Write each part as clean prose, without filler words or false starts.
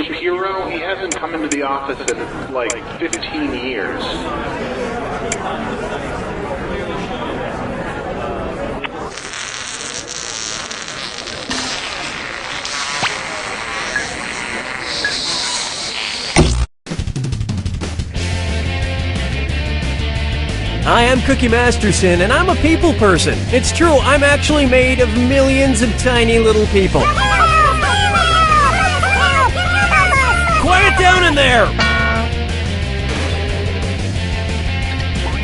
Shapiro, he hasn't come into the office in like 15 years. Hi, I'm Cookie Masterson, and I'm a people person. It's true, I'm actually made of millions of tiny little people. Quiet down in there!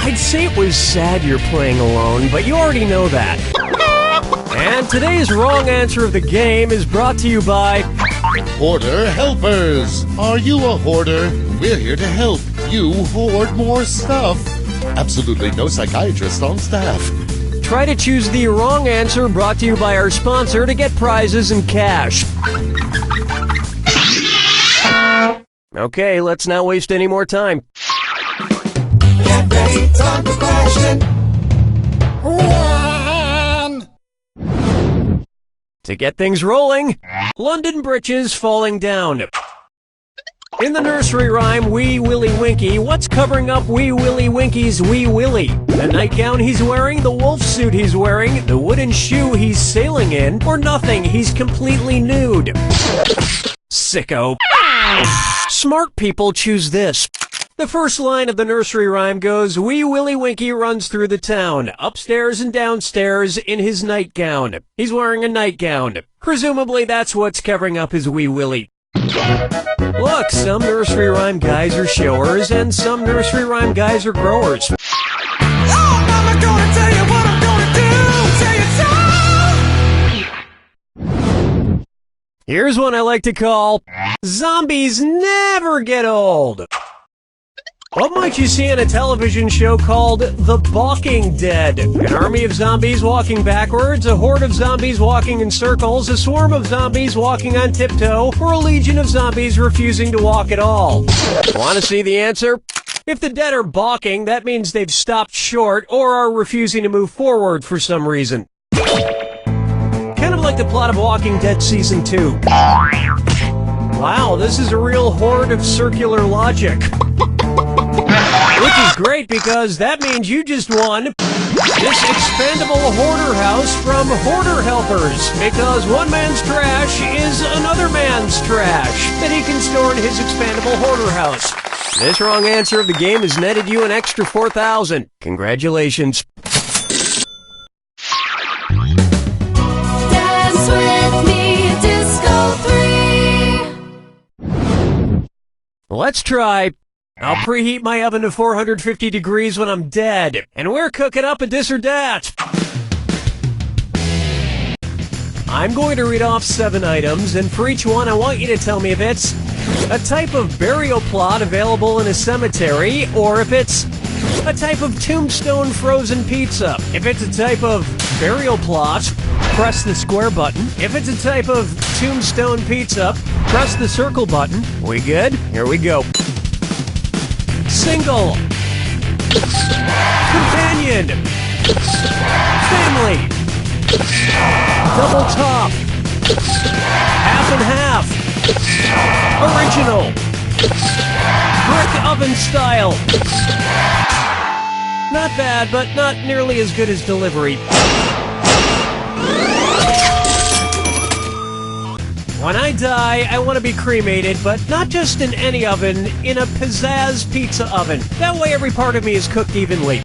I'd say it was sad you're playing alone, but you already know that. And today's wrong answer of the game is brought to you by... Hoarder Helpers! Are you a hoarder? We're here to help you hoard more stuff. Absolutely no psychiatrist on staff. Try to choose the wrong answer, brought to you by our sponsor, to get prizes and cash. Okay, let's not waste any more time. Get ready, time for question 1. To get things rolling, London britches falling down. In the nursery rhyme, Wee Willie Winky, what's covering up Wee Willie Winky's Wee Willie? The nightgown he's wearing, the wolf suit he's wearing, the wooden shoe he's sailing in, or nothing, he's completely nude. Sicko. Smart people choose this. The first line of the nursery rhyme goes, Wee Willie Winky runs through the town, upstairs and downstairs in his nightgown. He's wearing a nightgown. Presumably that's what's covering up his Wee Willie. Look, some nursery rhyme guys are showers, and some nursery rhyme guys are growers. Oh, Mama gonna tell you what I'm gonna do. Say it so. Here's one I like to call, Zombies Never Get Old. What might you see in a television show called The Balking Dead? An army of zombies walking backwards, a horde of zombies walking in circles, a swarm of zombies walking on tiptoe, or a legion of zombies refusing to walk at all. Want to see the answer? If the dead are balking, that means they've stopped short or are refusing to move forward for some reason. Kind of like the plot of Walking Dead Season 2. Wow, this is a real horde of circular logic. Which is great because that means you just won this expandable hoarder house from Hoarder Helpers. Because one man's trash is another man's trash that he can store in his expandable hoarder house. This wrong answer of the game has netted you an extra 4,000. Congratulations. Dance with me, Disco 3. Let's try. I'll preheat my oven to 450 degrees when I'm dead, and we're cooking up a this or that. I'm going to read off 7 items, and for each one I want you to tell me if it's a type of burial plot available in a cemetery, or if it's a type of tombstone frozen pizza. If it's a type of burial plot, press the square button. If it's a type of tombstone pizza, press the circle button. We good? Here we go. Single, companion, family, double top, half and half, original, brick oven style. Not bad, but not nearly as good as delivery. When I die, I want to be cremated, but not just in any oven, in a pizzazz pizza oven. That way every part of me is cooked evenly.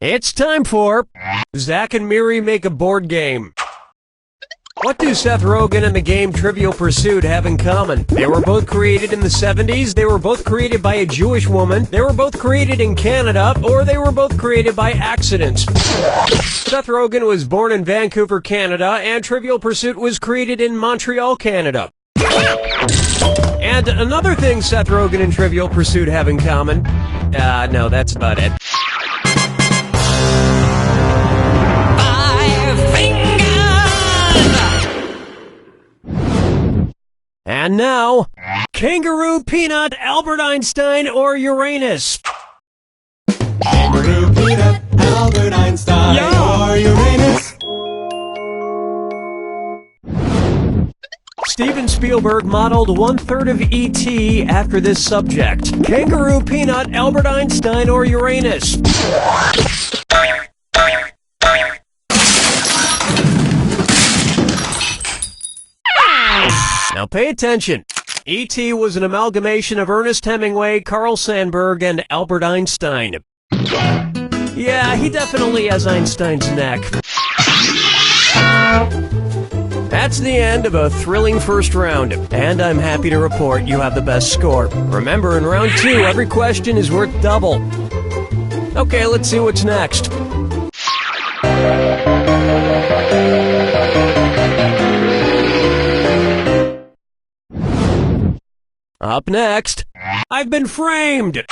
It's time for Zach and Miri Make a Board Game. What do Seth Rogen and the game Trivial Pursuit have in common? They were both created in the 70s, they were both created by a Jewish woman, they were both created in Canada, or they were both created by accident. Seth Rogen was born in Vancouver, Canada, and Trivial Pursuit was created in Montreal, Canada. And another thing Seth Rogen and Trivial Pursuit have in common... no, that's about it. And now, Kangaroo, Peanut, Albert Einstein, or Uranus? Kangaroo, peanut, Albert Spielberg modeled 1/3 of E.T. after this subject? Kangaroo, Peanut, Albert Einstein, or Uranus? Now pay attention. E.T. was an amalgamation of Ernest Hemingway, Carl Sandburg, and Albert Einstein. Yeah, he definitely has Einstein's neck. That's the end of a thrilling first round, and I'm happy to report you have the best score. Remember, in round 2, every question is worth double. Okay, let's see what's next. Up next, I've been framed.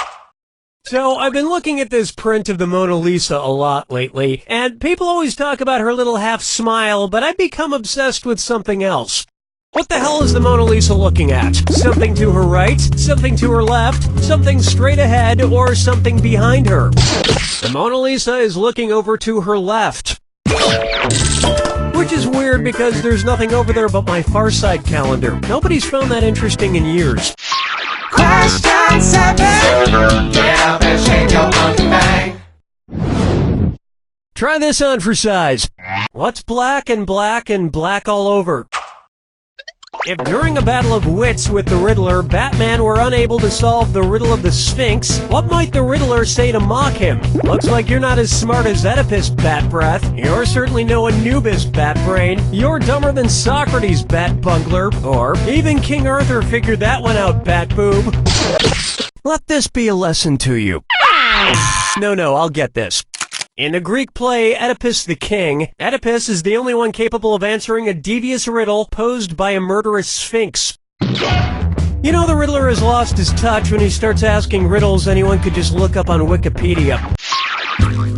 So, I've been looking at this print of the Mona Lisa a lot lately, and people always talk about her little half smile, but I've become obsessed with something else. What the hell is the Mona Lisa looking at? Something to her right, something to her left, something straight ahead, or something behind her? The Mona Lisa is looking over to her left. Which is weird because there's nothing over there but my Far Side calendar. Nobody's found that interesting in years. Question 7. Get up and shake your monkey bang. Try this on for size. What's black and black and black all over? If during a battle of wits with the Riddler, Batman were unable to solve the riddle of the Sphinx, what might the Riddler say to mock him? Looks like you're not as smart as Oedipus, Bat Breath. You're certainly no Anubis, Bat Brain. You're dumber than Socrates, Bat Bungler. Or even King Arthur figured that one out, Bat Boob. Let this be a lesson to you. No, I'll get this. In the Greek play Oedipus the King, Oedipus is the only one capable of answering a devious riddle posed by a murderous sphinx. You know the Riddler has lost his touch when he starts asking riddles anyone could just look up on Wikipedia.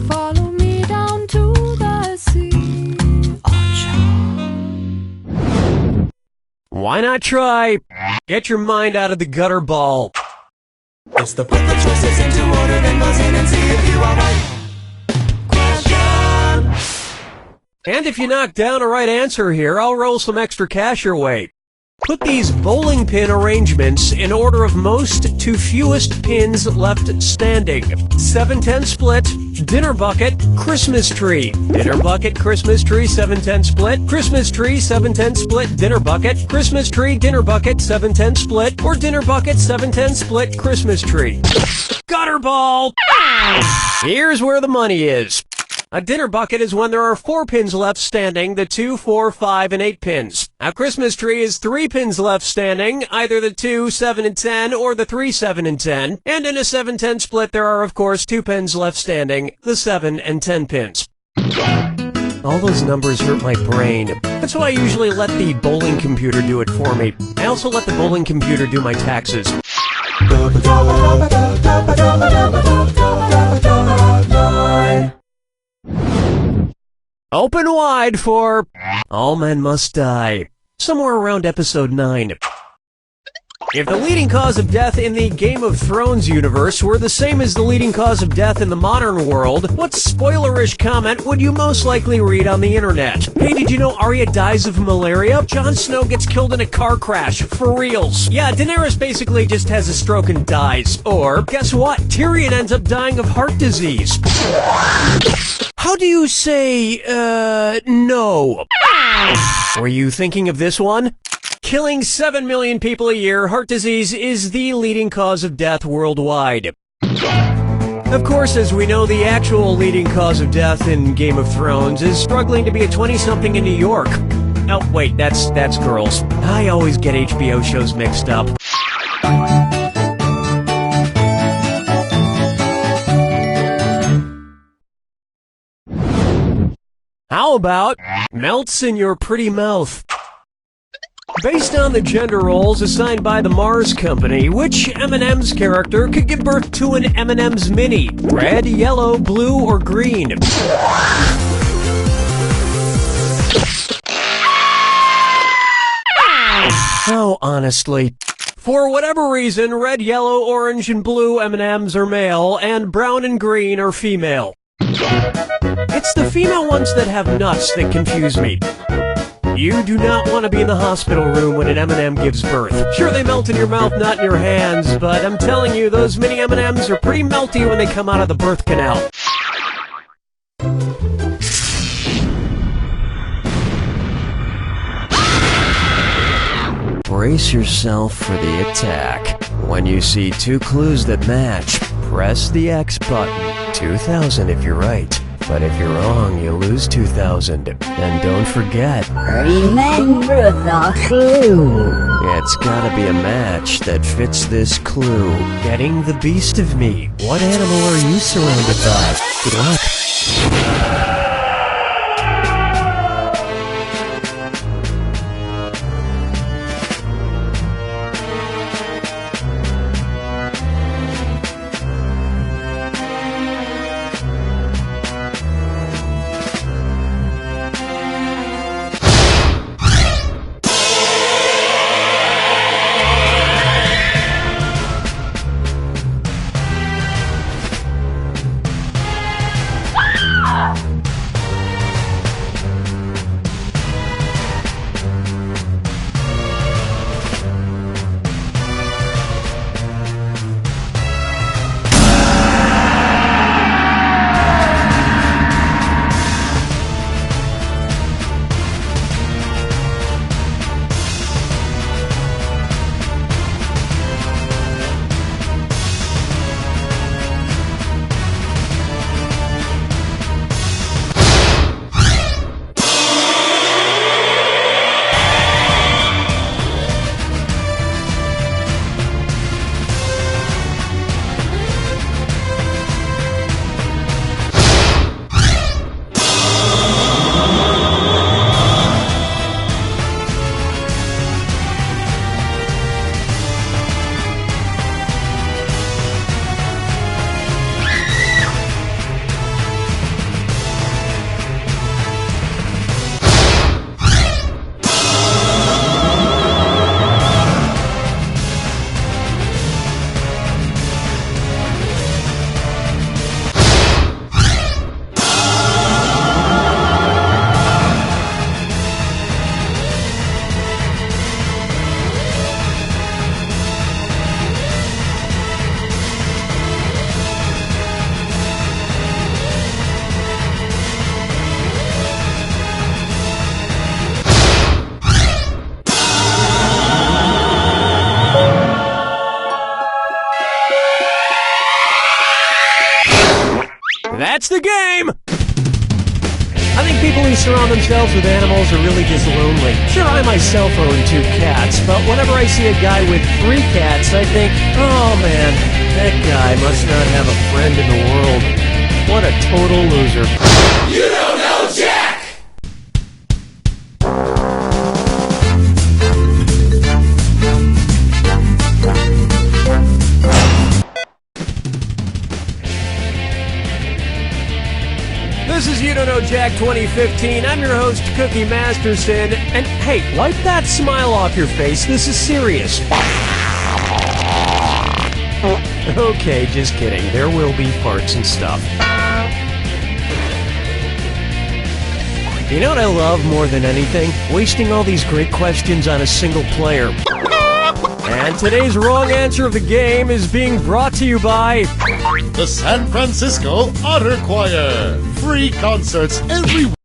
Follow me down to the sea. Why not try? Get your mind out of the gutter ball. It's the put the choices into order, then buzz in and see if you are right. And if you knock down a right answer here, I'll roll some extra cash your way. Put these bowling pin arrangements in order of most to fewest pins left standing. 7-10 split, dinner bucket, Christmas tree. Dinner bucket, Christmas tree, 7-10 split, Christmas tree, 7-10 split, dinner bucket, Christmas tree, dinner bucket, 7-10 split, or dinner bucket, 7-10 split, Christmas tree. Gutter ball! Here's where the money is. A dinner bucket is when there are 4 pins left standing, the 2, 4, 5, and 8 pins. A Christmas tree is 3 pins left standing, either the 2, 7, and 10, or the 3, 7, and 10. And in a 7-10 split, there are, of course, 2 pins left standing, the 7 and 10 pins. All those numbers hurt my brain. That's why I usually let the bowling computer do it for me. I also let the bowling computer do my taxes. Open wide for All Men Must Die, somewhere around episode 9. If the leading cause of death in the Game of Thrones universe were the same as the leading cause of death in the modern world, what spoilerish comment would you most likely read on the internet? Hey, did you know Arya dies of malaria? Jon Snow gets killed in a car crash, for reals. Yeah, Daenerys basically just has a stroke and dies. Or, guess what? Tyrion ends up dying of heart disease. How do you say, no? Were you thinking of this one? Killing 7 million people a year, heart disease is the leading cause of death worldwide. Of course, as we know, the actual leading cause of death in Game of Thrones is struggling to be a 20-something in New York. Oh, wait, that's girls. I always get HBO shows mixed up. How about melts in your pretty mouth? Based on the gender roles assigned by the Mars Company, which M&M's character could give birth to an M&M's Mini? Red, yellow, blue, or green? Oh, honestly. For whatever reason, red, yellow, orange, and blue M&M's are male, and brown and green are female. It's the female ones that have nuts that confuse me. You do not want to be in the hospital room when an M&M gives birth. Sure, they melt in your mouth, not in your hands, but I'm telling you, those mini M&Ms are pretty melty when they come out of the birth canal. Brace yourself for the attack. When you see two clues that match, press the X button. 2,000 if you're right. But if you're wrong, you lose 2,000. And don't forget, remember the clue. It's gotta be a match that fits this clue. Getting the beast of me. What animal are you surrounded by? Good luck. That's the game! I think people who surround themselves with animals are really just lonely. Sure, I myself own 2 cats, but whenever I see a guy with 3 cats, I think, oh man, that guy must not have a friend in the world. What a total loser. You don't know Jack! This is You Don't Know Jack 2015. I'm your host, Cookie Masterson. And hey, wipe that smile off your face. This is serious. Okay, just kidding. There will be farts and stuff. You know what I love more than anything? Wasting all these great questions on a single player. And today's wrong answer of the game is being brought to you by The San Francisco Otter Choir. Free concerts every week.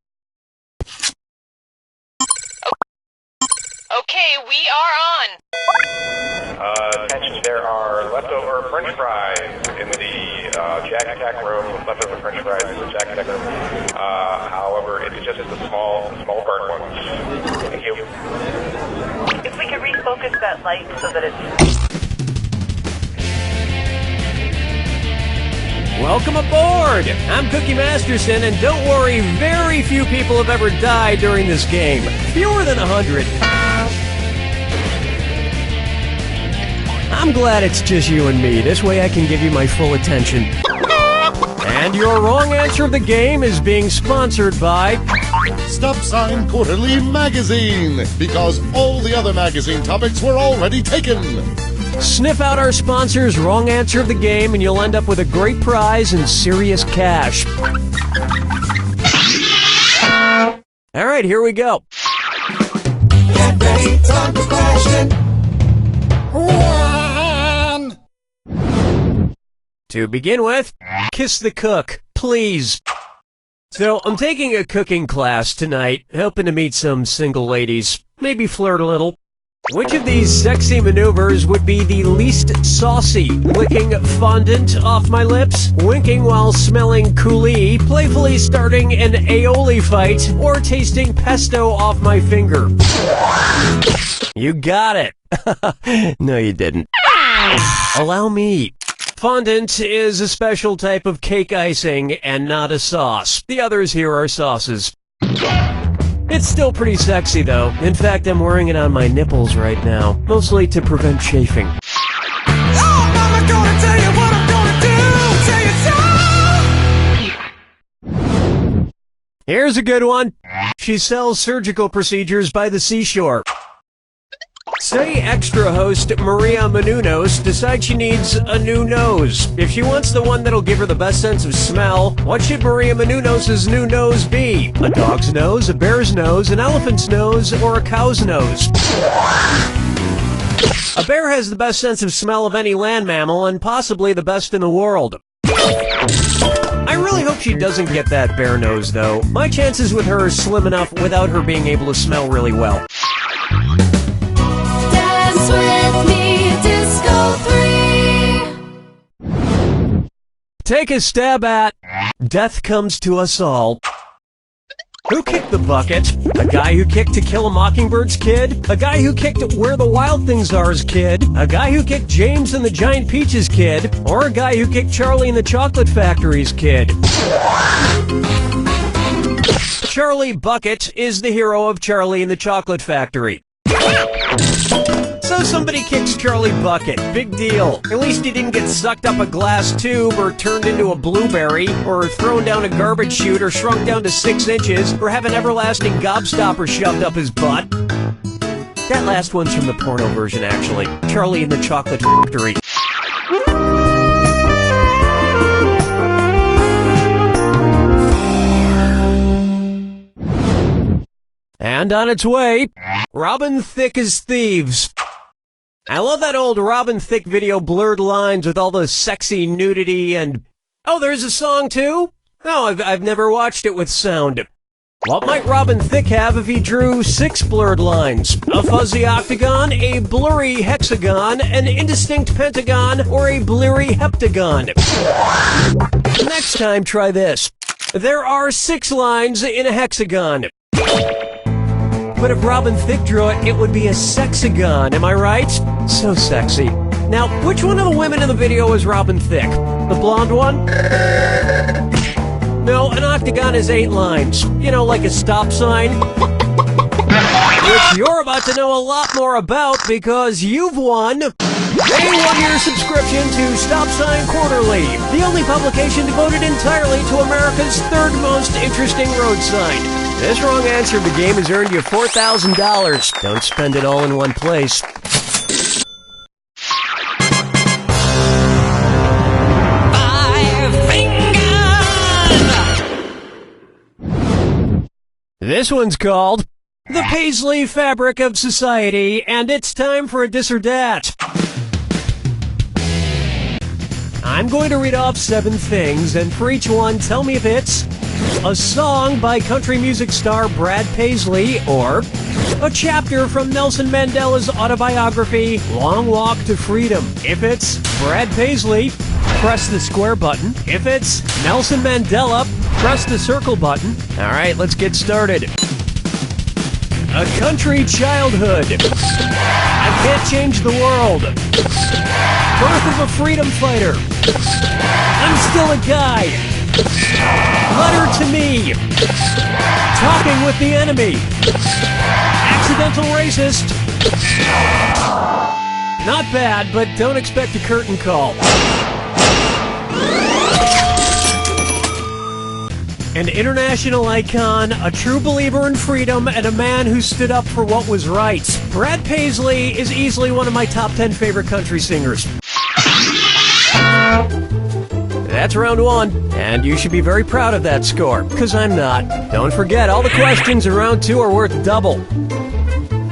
Okay, we are on. Attention, there are leftover french fries in the Jack Attack room. Leftover french fries in the Jack Attack room. However, it's just the small burnt ones. Thank you. If we could refocus that light so that it's... Welcome aboard! I'm Cookie Masterson, and don't worry, very few people have ever died during this game. Fewer than 100. I'm glad it's just you and me. This way I can give you my full attention. And your wrong answer of the game is being sponsored by Stop Sign Quarterly Magazine, because all the other magazine topics were already taken. Sniff out our sponsor's wrong answer of the game and you'll end up with a great prize and serious cash. All right, here we go. party, time for crashing. To begin with, kiss the cook, please. So, I'm taking a cooking class tonight, hoping to meet some single ladies, maybe flirt a little. Which of these sexy maneuvers would be the least saucy? Licking fondant off my lips, winking while smelling coulis, playfully starting an aioli fight, or tasting pesto off my finger? You got it. No, you didn't. Allow me. Fondant is a special type of cake icing and not a sauce. The others here are sauces. It's still pretty sexy, though. In fact, I'm wearing it on my nipples right now, mostly to prevent chafing. Oh, mama, gonna tell you what I'm gonna do. Tell you so. Here's a good one. She sells surgical procedures by the seashore. Say Extra host Maria Menounos decides she needs a new nose. If she wants the one that'll give her the best sense of smell, what should Maria Menounos' new nose be? A dog's nose, a bear's nose, an elephant's nose, or a cow's nose? A bear has the best sense of smell of any land mammal and possibly the best in the world. I really hope she doesn't get that bear nose, though. My chances with her are slim enough without her being able to smell really well. Dance with me, Disco 3. Take a stab at Death Comes to Us All. Who kicked the bucket? A guy who kicked To Kill a Mockingbird's kid? A guy who kicked Where the Wild Things Are's kid? A guy who kicked James and the Giant Peach's kid? Or a guy who kicked Charlie and the Chocolate Factory's kid? Charlie Bucket is the hero of Charlie and the Chocolate Factory. So somebody kicks Charlie Bucket. Big deal. At least he didn't get sucked up a glass tube or turned into a blueberry or thrown down a garbage chute or shrunk down to 6 inches or have an everlasting gobstopper shoved up his butt. That last one's from the porno version, actually. Charlie and the Chocolate Factory. And on its way, Robin Thicke as Thieves. I love that old Robin Thicke video, Blurred Lines, with all the sexy nudity and... Oh, there's a song too? No, I've never watched it with sound. What might Robin Thicke have if he drew 6 blurred lines? A fuzzy octagon, a blurry hexagon, an indistinct pentagon, or a blurry heptagon? Next time, try this. There are 6 lines in a hexagon. But if Robin Thicke drew it, it would be a sexagon, am I right? So sexy. Now, which one of the women in the video is Robin Thicke? The blonde one? No, an octagon is 8 lines. You know, like a stop sign. Which you're about to know a lot more about because you've won a 1-year subscription to Stop Sign Quarterly, the only publication devoted entirely to America's 3rd most interesting road sign. This wrong answer of the game has earned you $4,000. Don't spend it all in one place. This one's called The Paisley Fabric of Society, and it's time for a Dis or Dat. I'm going to read off 7 things, and for each one, tell me if it's a song by country music star Brad Paisley, or a chapter from Nelson Mandela's autobiography, Long Walk to Freedom. If it's Brad Paisley, press the square button. If it's Nelson Mandela, press the circle button. All right, let's get started. A country childhood. I can't change the world. Birth of a freedom fighter. I'm still a guy. Letter to me. Talking with the enemy. Accidental racist. Not bad, but don't expect a curtain call. An international icon, a true believer in freedom, and a man who stood up for what was right. Brad Paisley is easily one of my top 10 favorite country singers. That's round 1, and you should be very proud of that score, because I'm not. Don't forget, all the questions in round 2 are worth double.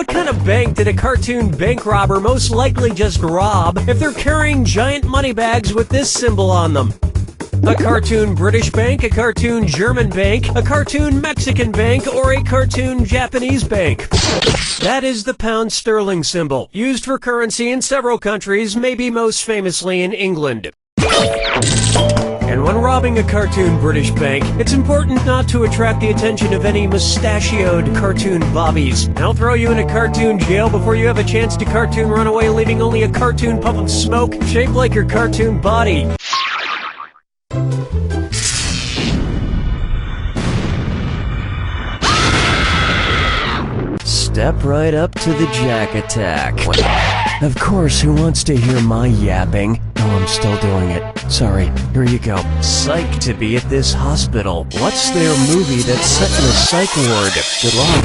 What kind of bank did a cartoon bank robber most likely just rob if they're carrying giant money bags with this symbol on them? A cartoon British bank, a cartoon German bank, a cartoon Mexican bank, or a cartoon Japanese bank? That is the pound sterling symbol, used for currency in several countries, maybe most famously in England. And when robbing a cartoon British bank, it's important not to attract the attention of any mustachioed cartoon bobbies. I'll throw you in a cartoon jail before you have a chance to cartoon run away, leaving only a cartoon puff of smoke shaped like your cartoon body. Step right up to the Jack Attack. Of course, who wants to hear my yapping? Oh, I'm still doing it. Sorry, here you go. Psych to be at this hospital. What's their movie that's set in a psych ward? Good luck.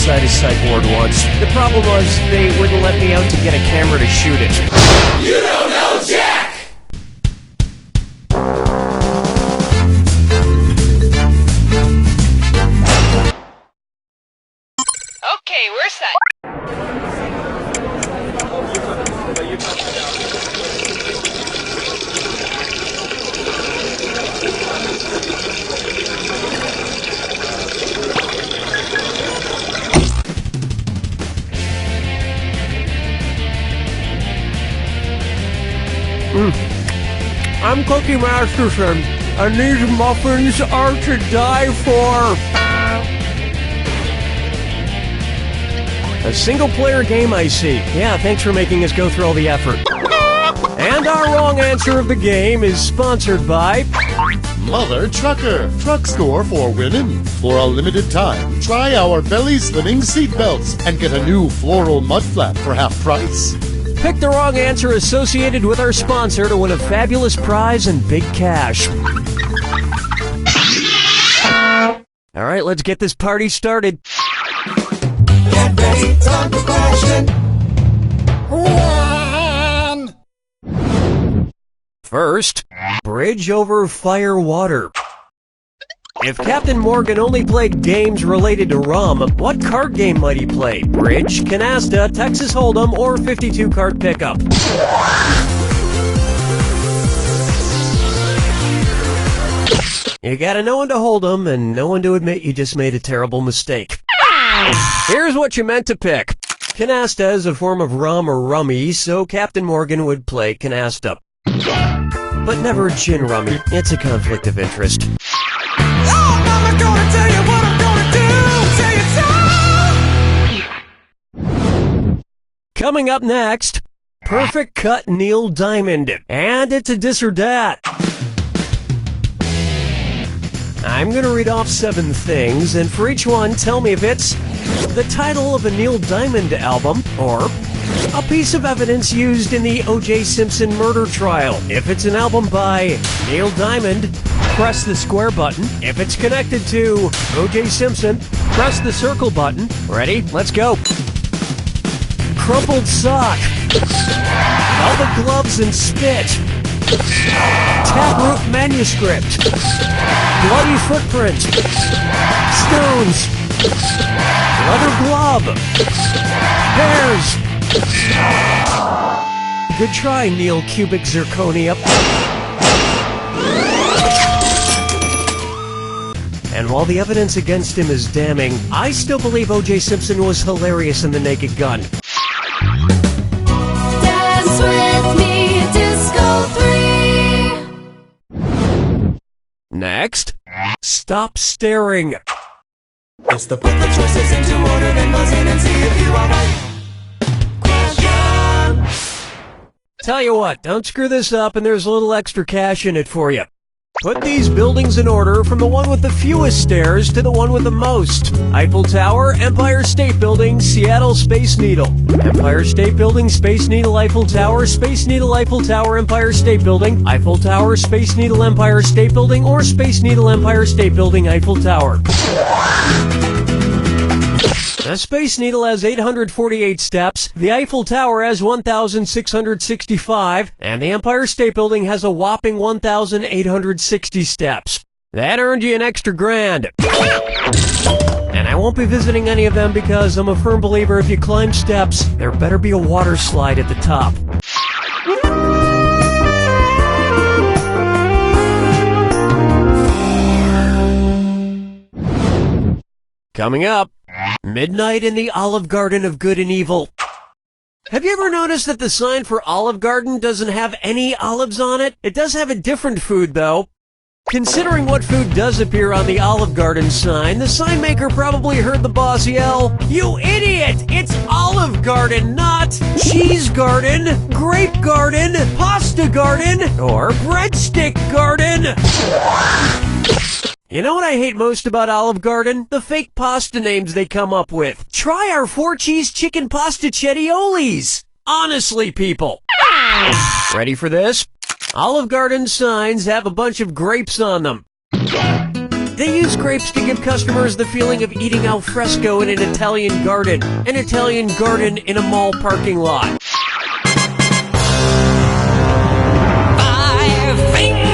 outside a psych ward once. The problem was they wouldn't let me out to get a camera to shoot it. You don't know Jack! Okay, we're set. I'm Cookie Masterson, and these muffins are to die for. A single-player game, I see. Yeah, thanks for making us go through all the effort. And our wrong answer of the game is sponsored by Mother Trucker, truck store for women. For a limited time, try our belly slimming seatbelts and get a new floral mud flap for half price. Pick the wrong answer associated with our sponsor to win a fabulous prize and big cash. All right, let's get this party started. Get ready, time for question. One. First, bridge over fire water. If Captain Morgan only played games related to rum, what card game might he play? Bridge, canasta, Texas Hold'em, or 52-card pickup? You gotta know when to hold 'em and know when to admit you just made a terrible mistake. Here's what you meant to pick. Canasta is a form of rum or rummy, so Captain Morgan would play canasta. But never gin rummy. It's a conflict of interest. Oh, Mama gonna tell you what I'm gonna do. Tell you so. Coming up next, Perfect Cut Neil Diamond. And it's a dis or dat. I'm going to read off 7 things, and for each one, tell me if it's the title of a Neil Diamond album or a piece of evidence used in the O.J. Simpson murder trial. If it's an album by Neil Diamond, press the square button. If it's connected to O.J. Simpson, press the circle button. Ready? Let's go. Crumpled sock. Velvet gloves and spit. Taproot manuscript. Bloody footprint. Stones. Leather glove. Hairs. Good try, Neil Cubic Zirconia. And while the evidence against him is damning, I still believe O.J. Simpson was hilarious in The Naked Gun. Dance with me, Disco 3. Next, stop staring. It's the put the choices into order, then buzz in and see if you are right. Question. Tell you what, don't screw this up and there's a little extra cash in it for you. Put these buildings in order from the one with the fewest stairs to the one with the most. Eiffel Tower, Empire State Building, Seattle Space Needle. Empire State Building, Space Needle, Eiffel Tower, Space Needle, Eiffel Tower, Empire State Building, Eiffel Tower, Space Needle, Empire State Building, or Space Needle, Empire State Building, Eiffel Tower. The Space Needle has 848 steps, the Eiffel Tower has 1,665, and the Empire State Building has a whopping 1,860 steps. That earned you an extra $1,000. And I won't be visiting any of them because I'm a firm believer if you climb steps, there better be a water slide at the top. Coming up, Midnight in the Olive Garden of Good and Evil. Have you ever noticed that the sign for Olive Garden doesn't have any olives on it? It does have a different food, though. Considering what food does appear on the Olive Garden sign, the sign maker probably heard the boss yell, "You idiot! It's Olive Garden, not Cheese Garden, Grape Garden, Pasta Garden, or Breadstick Garden." You know what I hate most about Olive Garden? The fake pasta names they come up with. Try our 4-cheese chicken pasta cediolis. Honestly, people. Ready for this? Olive Garden signs have a bunch of grapes on them. They use grapes to give customers the feeling of eating al fresco in an Italian garden in a mall parking lot. 5 fingers!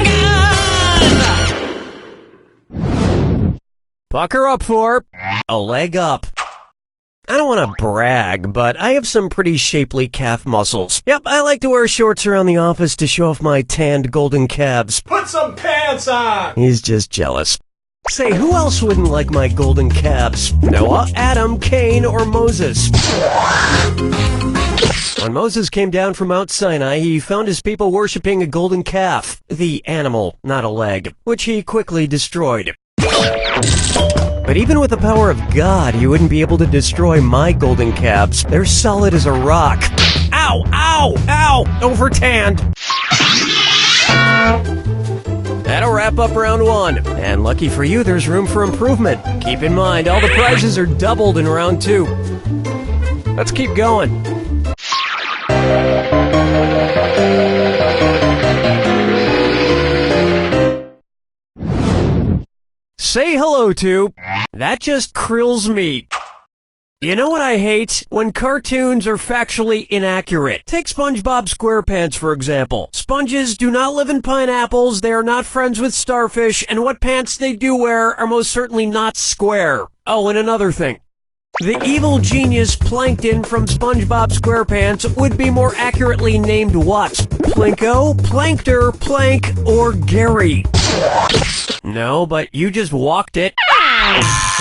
Pucker up for a leg up. I don't want to brag, but I have some pretty shapely calf muscles. Yep, I like to wear shorts around the office to show off my tanned golden calves. Put some pants on! He's just jealous. Say, who else wouldn't like my golden calves? Noah, Adam, Cain, or Moses? When Moses came down from Mount Sinai, he found his people worshipping a golden calf, the animal, not a leg, which he quickly destroyed. But even with the power of God, you wouldn't be able to destroy my golden calves. They're solid as a rock. Ow! Ow! Ow! Overtanned! That'll wrap up round 1. And lucky for you, there's room for improvement. Keep in mind, all the prizes are doubled in round 2. Let's keep going. Say hello to, that just krills me. You know what I hate? When cartoons are factually inaccurate. Take SpongeBob SquarePants, for example. Sponges do not live in pineapples, they are not friends with starfish, and what pants they do wear are most certainly not square. Oh, and another thing. The evil genius Plankton from SpongeBob SquarePants would be more accurately named what? Plinko, Plankter, Plank, or Gary? No, but you just walked it.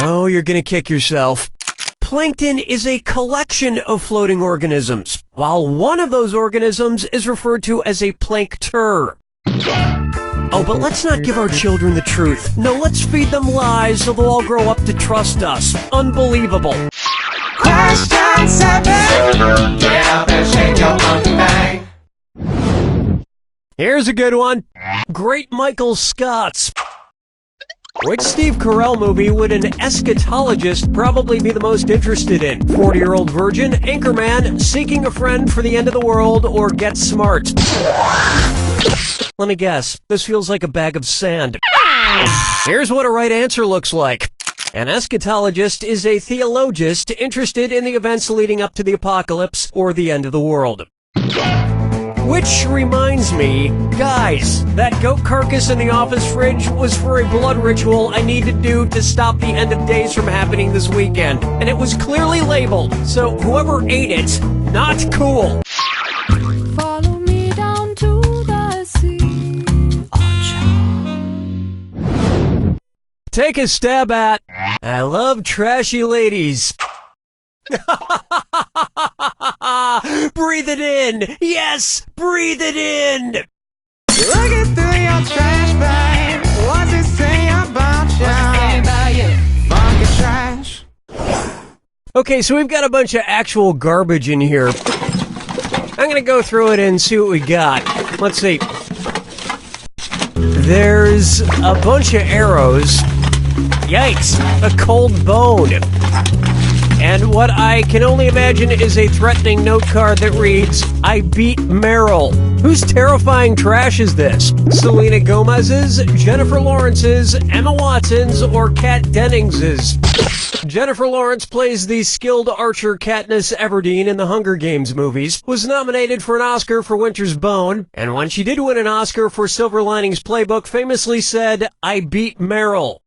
Oh, you're gonna kick yourself. Plankton is a collection of floating organisms, while one of those organisms is referred to as a plankter. Oh, but let's not give our children the truth. No, let's feed them lies so they'll all grow up to trust us. Unbelievable. Question 7. Get up and shake your monkey bang. Here's a good one. Great Michael Scott's. Which Steve Carell movie would an eschatologist probably be the most interested in? 40-Year-Old Virgin, Anchorman, Seeking a Friend for the End of the World, or Get Smart? Let me guess. This feels like a bag of sand. Here's what a right answer looks like. An eschatologist is a theologist interested in the events leading up to the apocalypse or the end of the world. Which reminds me, guys, that goat carcass in the office fridge was for a blood ritual I need to do to stop the end of days from happening this weekend. And it was clearly labeled, so whoever ate it, not cool. Follow me down to the sea. Take a stab at, I love trashy ladies. Breathe it in! Yes! Breathe it in! Looking through your trash bag. What's it say about you? Funky trash. Okay, so we've got a bunch of actual garbage in here. I'm gonna go through it and see what we got. Let's see. There's a bunch of arrows. Yikes! A cold bone. And what I can only imagine is a threatening note card that reads, I beat Meryl. Whose terrifying trash is this? Selena Gomez's, Jennifer Lawrence's, Emma Watson's, or Kat Dennings's? Jennifer Lawrence plays the skilled archer Katniss Everdeen in the Hunger Games movies, was nominated for an Oscar for Winter's Bone, and when she did win an Oscar for Silver Linings Playbook, famously said, I beat Meryl.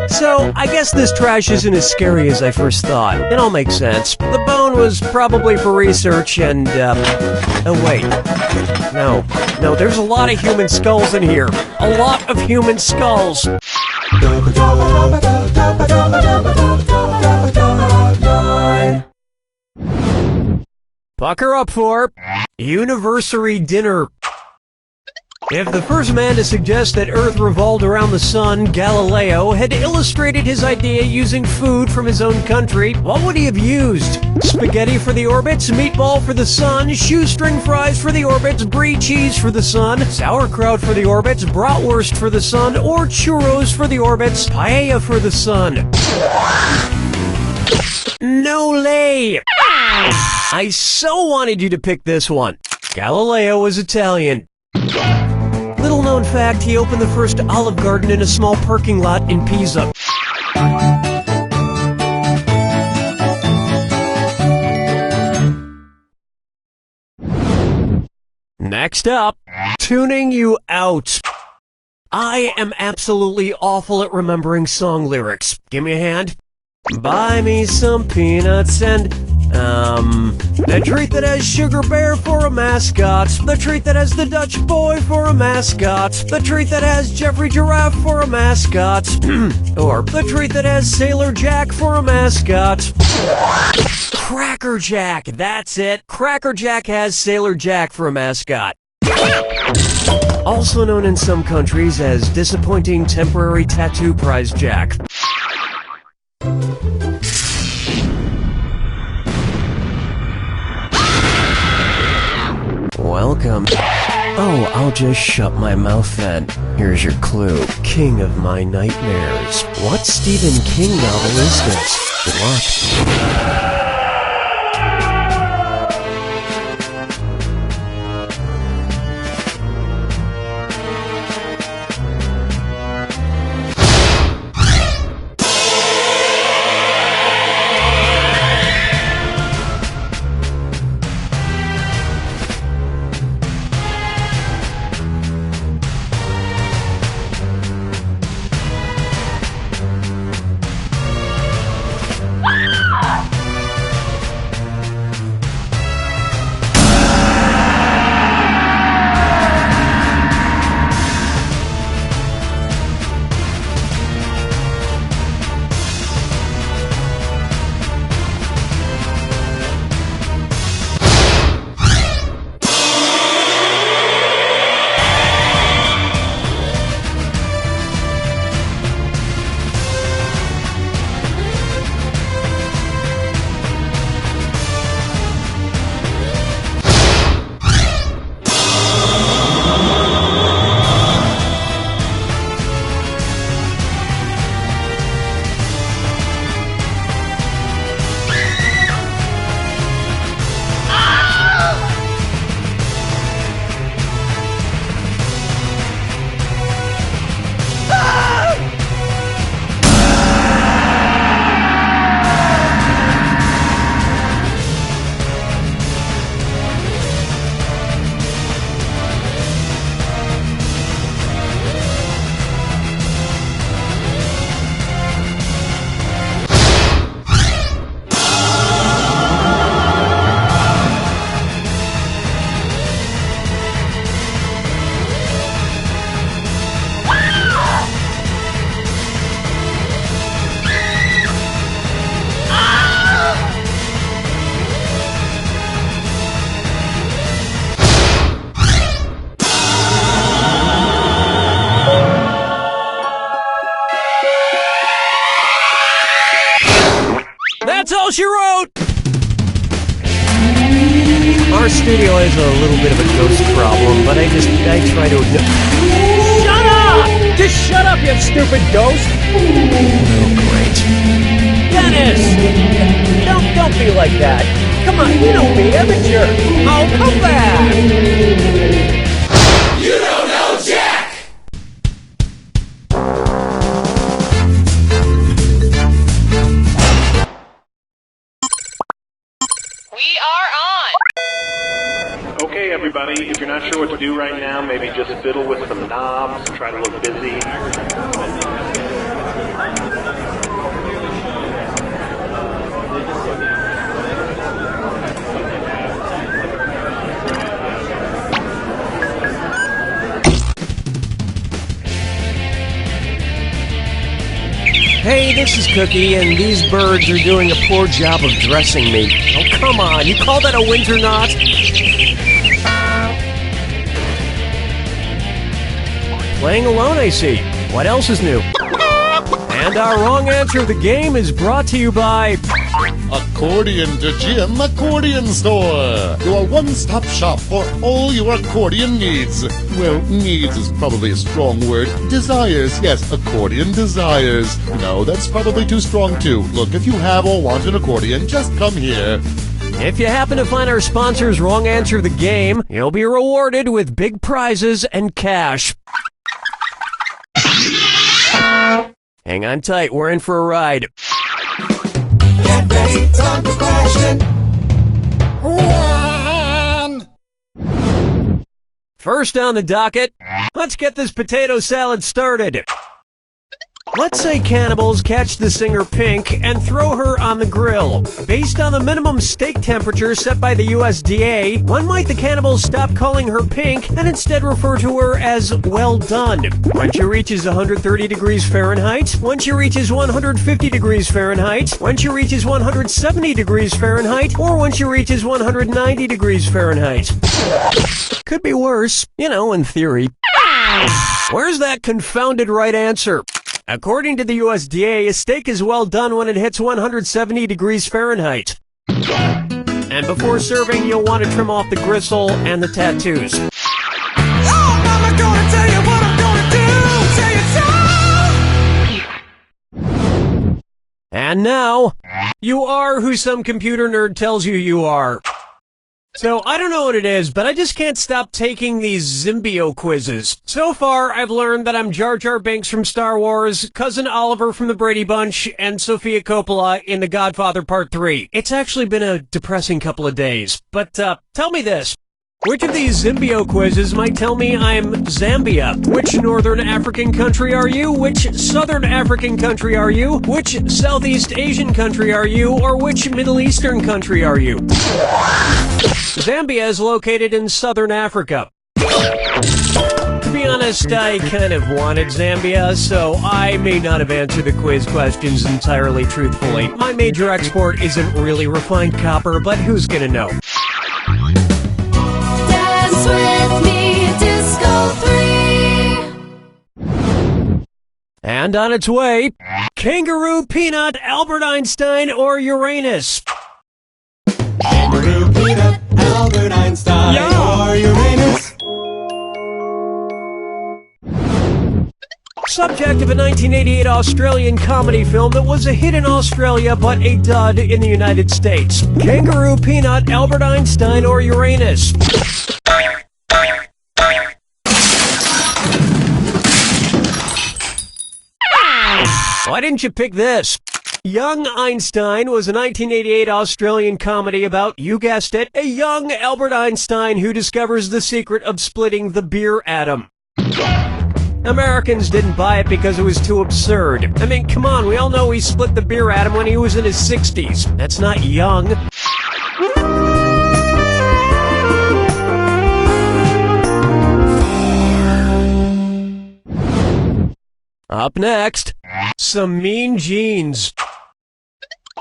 So, I guess this trash isn't as scary as I first thought. It all makes sense. The bone was probably for research and, oh wait. No, there's a lot of human skulls in here. A lot of human skulls. Pucker up for Universary Dinner. If the first man to suggest that Earth revolved around the sun, Galileo, had illustrated his idea using food from his own country, what would he have used? Spaghetti for the orbits, meatball for the sun, shoestring fries for the orbits, brie cheese for the sun, sauerkraut for the orbits, bratwurst for the sun, or churros for the orbits, paella for the sun? No lay! I so wanted you to pick this one. Galileo was Italian. Little known fact, he opened the first Olive Garden in a small parking lot in Pisa. Next up, tuning you out. I am absolutely awful at remembering song lyrics. Give me a hand. Buy me some peanuts and, the treat that has Sugar Bear for a mascot. The treat that has the Dutch Boy for a mascot. The treat that has Jeffrey Giraffe for a mascot. Or the treat that has Sailor Jack for a mascot. Cracker Jack, that's it. Cracker Jack has Sailor Jack for a mascot. Also known in some countries as Disappointing Temporary Tattoo Prize Jack. Welcome. Oh, I'll just shut my mouth then. Here's your clue. King of my nightmares. What Stephen King novel is this? Good luck. That's all she wrote! Our studio has a little bit of a ghost problem, but I try to ignore... Shut up! Just shut up, you stupid ghost! Oh, great. Dennis! Don't be like that. Come on, you know me, I'm a jerk. Oh, come back! You don't know Jack! We are on! Okay, everybody, if you're not sure what to do right now, maybe just fiddle with some knobs, try to look busy. Hey, this is Cookie, and these birds are doing a poor job of dressing me. Oh, come on, you call that a winter knot? Playing alone, I see. What else is new? And our wrong answer of the game is brought to you by... Accordion to Jim Accordion Store. Your one-stop shop for all your accordion needs. Well, needs is probably a strong word. Desires, yes, accordion desires. No, that's probably too strong too. Look, if you have or want an accordion, just come here. If you happen to find our sponsor's wrong answer of the game, you'll be rewarded with big prizes and cash. Hang on tight, we're in for a ride. Get ready, time for question 1. First on the docket, let's get this potato salad started. Let's say cannibals catch the singer Pink and throw her on the grill. Based on the minimum steak temperature set by the USDA, when might the cannibals stop calling her Pink and instead refer to her as well done? When she reaches 130 degrees Fahrenheit, when she reaches 150 degrees Fahrenheit, when she reaches 170 degrees Fahrenheit, or when she reaches 190 degrees Fahrenheit. Could be worse, in theory. Where's that confounded right answer? According to the USDA, a steak is well done when it hits 170 degrees Fahrenheit. And before serving, you'll want to trim off the gristle and the tattoos. Oh, mama gonna tell you what I'm gonna do. Say it so. And now, you are who some computer nerd tells you are. So, I don't know what it is, but I just can't stop taking these Zimbio quizzes. So far, I've learned that I'm Jar Jar Binks from Star Wars, Cousin Oliver from the Brady Bunch, and Sofia Coppola in The Godfather Part 3. It's actually been a depressing couple of days. But, tell me this. Which of these Zimbio quizzes might tell me I'm Zambia? Which Northern African country are you? Which Southern African country are you? Which Southeast Asian country are you? Or which Middle Eastern country are you? Zambia is located in Southern Africa. To be honest, I kind of wanted Zambia, so I may not have answered the quiz questions entirely truthfully. My major export isn't really refined copper, but who's gonna know? Dance with me, Disco 3. And on its way, Kangaroo, Peanut, Albert Einstein, or Uranus? Kangaroo, Peanut, Albert Einstein, or Uranus. Subject of a 1988 Australian comedy film that was a hit in Australia but a dud in the United States. Kangaroo, Peanut, Albert Einstein, or Uranus? Why didn't you pick this? Young Einstein was a 1988 Australian comedy about, you guessed it, a young Albert Einstein who discovers the secret of splitting the beer atom. Americans didn't buy it because it was too absurd. I mean, come on, we all know he split the beer atom when he was in his 60s. That's not young. Up next, some mean jeans.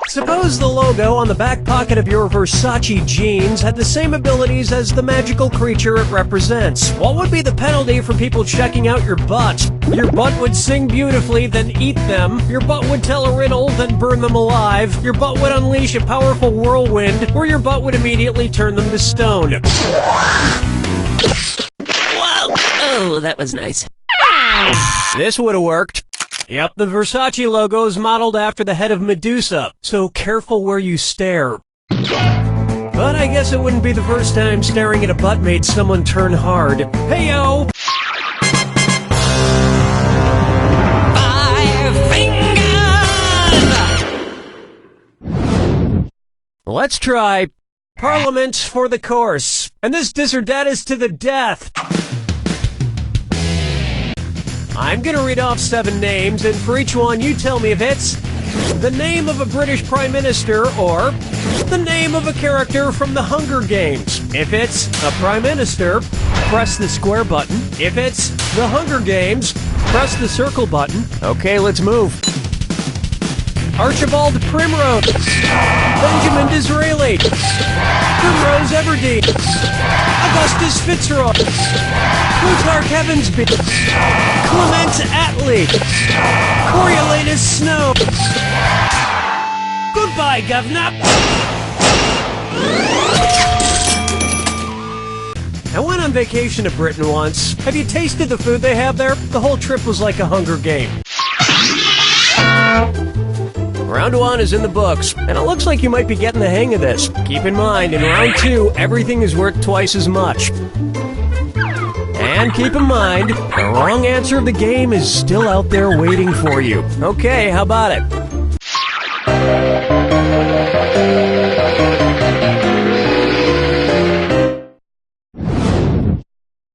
Suppose the logo on the back pocket of your Versace jeans had the same abilities as the magical creature it represents. What would be the penalty for people checking out your butt? Your butt would sing beautifully, then eat them. Your butt would tell a riddle, then burn them alive. Your butt would unleash a powerful whirlwind, or your butt would immediately turn them to stone. Whoa! Oh, that was nice. This would have worked. Yep, the Versace logo is modeled after the head of Medusa, so careful where you stare. But I guess it wouldn't be the first time staring at a butt made someone turn hard. Hey-yo! 5 fingers! Let's try Parliament for the course. And this dis or dat is to the death. I'm gonna read off 7 names, and for each one you tell me if it's the name of a British Prime Minister or the name of a character from the Hunger Games. If it's a Prime Minister, press the square button. If it's the Hunger Games, press the circle button. Okay, let's move. Archibald Primrose, Benjamin Disraeli, Primrose Everdeen, Augustus Fitzroy, Plutarch Heavensby, Clement Attlee, Coriolanus Snow. Goodbye, Governor. I went on vacation to Britain once. Have you tasted the food they have there? The whole trip was like a Hunger Game. Round 1 is in the books, and it looks like you might be getting the hang of this. Keep in mind, in round 2, everything is worth twice as much. And keep in mind, the wrong answer of the game is still out there waiting for you. Okay, how about it?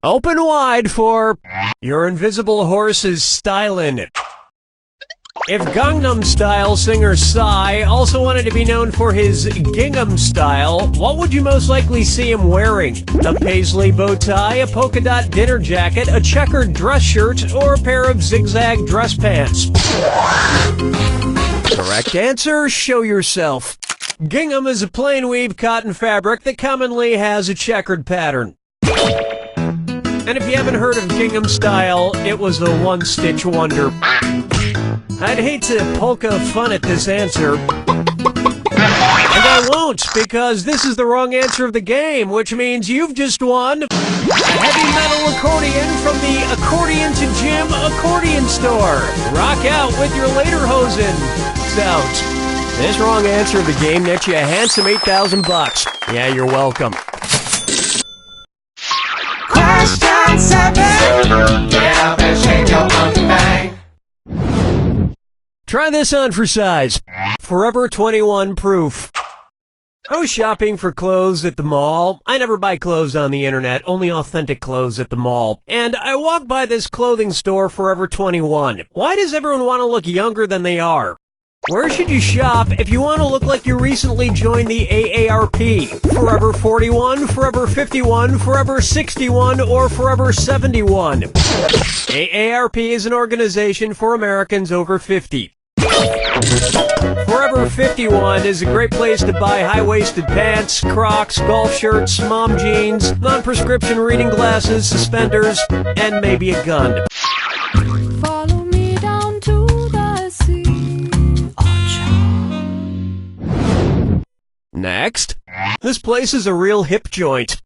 Open wide for Your Invisible Horse is Stylin'. If Gangnam Style singer Psy also wanted to be known for his gingham style, what would you most likely see him wearing? A paisley bow tie, a polka dot dinner jacket, a checkered dress shirt, or a pair of zigzag dress pants? Correct answer, show yourself. Gingham is a plain weave cotton fabric that commonly has a checkered pattern. And if you haven't heard of gingham style, it was a one-stitch wonder. I'd hate to polka fun at this answer. And I won't, because this is the wrong answer of the game, which means you've just won a heavy metal accordion from the Accordion to Gym accordion store. Rock out with your lederhosen out. This wrong answer of the game nets you a handsome $8,000. Yeah, you're welcome. Question 7. Get up and shake your monkey bang. Try this on for size. Forever 21 proof. I was shopping for clothes at the mall. I never buy clothes on the internet, only authentic clothes at the mall. And I walked by this clothing store, Forever 21. Why does everyone want to look younger than they are? Where should you shop if you want to look like you recently joined the AARP? Forever 41, Forever 51, Forever 61, or Forever 71? AARP is an organization for Americans over 50. Forever 51 is a great place to buy high-waisted pants, Crocs, golf shirts, mom jeans, non-prescription reading glasses, suspenders, and maybe a gun. Follow me down to the sea. Next, this place is a real hip joint.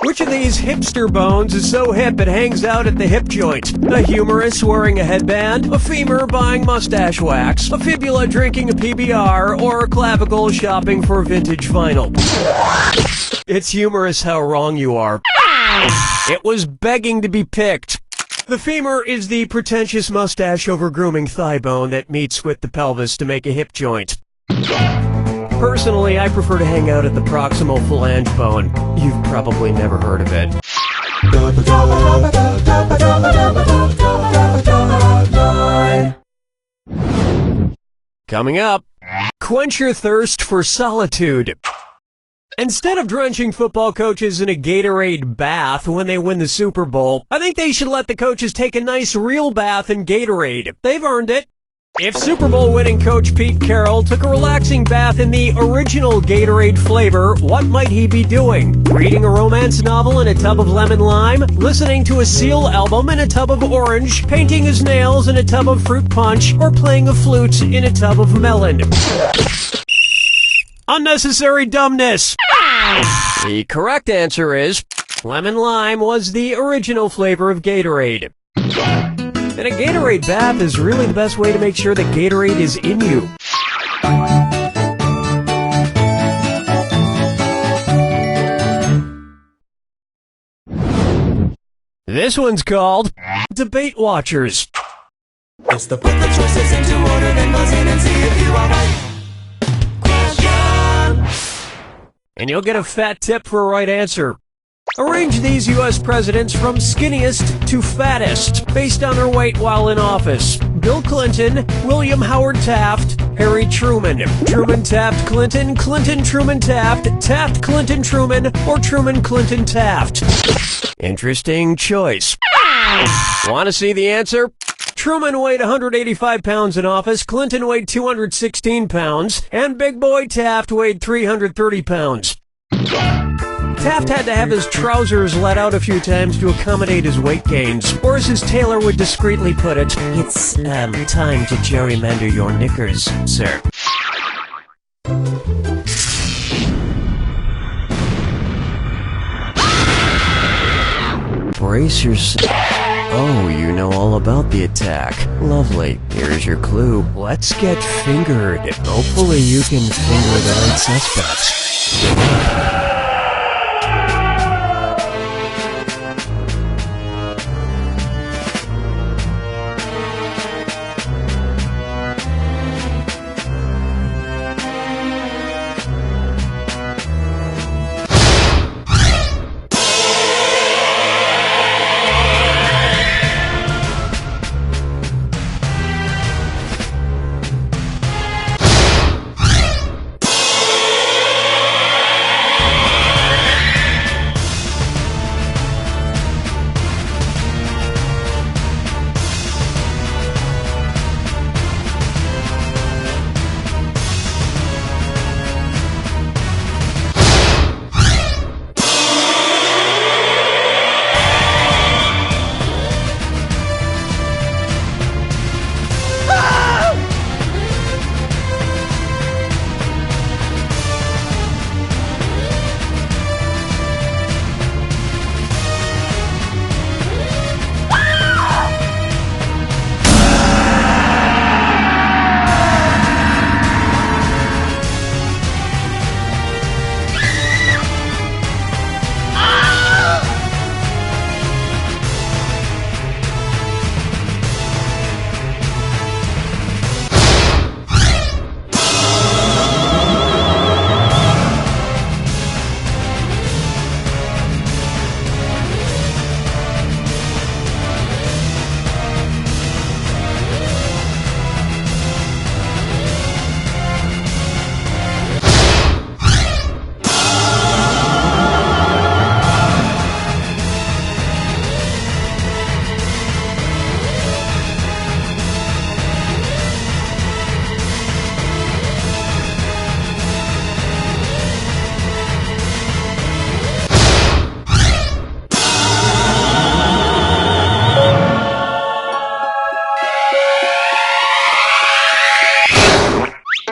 Which of these hipster bones is so hip it hangs out at the hip joint? A humorist wearing a headband, a femur buying mustache wax, a fibula drinking a PBR, or a clavicle shopping for vintage vinyl? It's humorous how wrong you are. It was begging to be picked. The femur is the pretentious mustache over grooming thigh bone that meets with the pelvis to make a hip joint. Personally, I prefer to hang out at the proximal phalange bone. You've probably never heard of it. Coming up, quench your thirst for solitude. Instead of drenching football coaches in a Gatorade bath when they win the Super Bowl, I think they should let the coaches take a nice real bath in Gatorade. They've earned it. If Super Bowl winning coach Pete Carroll took a relaxing bath in the original Gatorade flavor, what might he be doing? Reading a romance novel in a tub of lemon lime? Listening to a Seal album in a tub of orange? Painting his nails in a tub of fruit punch? Or playing a flute in a tub of melon? Unnecessary dumbness! The correct answer is lemon lime was the original flavor of Gatorade. And a Gatorade bath is really the best way to make sure that Gatorade is in you. This one's called Debate Watchers. It's the put the choices into order, then buzz in and see if you are right. Question. And you'll get a fat tip for a right answer. Arrange these U.S. presidents from skinniest to fattest, based on their weight while in office. Bill Clinton, William Howard Taft, Harry Truman, Truman Taft Clinton, Clinton Truman Taft, Taft Clinton Truman, or Truman Clinton Taft. Interesting choice. Want to see the answer? Truman weighed 185 pounds in office, Clinton weighed 216 pounds, and Big Boy Taft weighed 330 pounds. Taft had to have his trousers let out a few times to accommodate his weight gains. Or as his tailor would discreetly put it, it's, time to gerrymander your knickers, sir. Brace yourself. Oh, you know all about the attack. Lovely. Here's your clue. Let's get fingered. Hopefully you can finger the right suspects.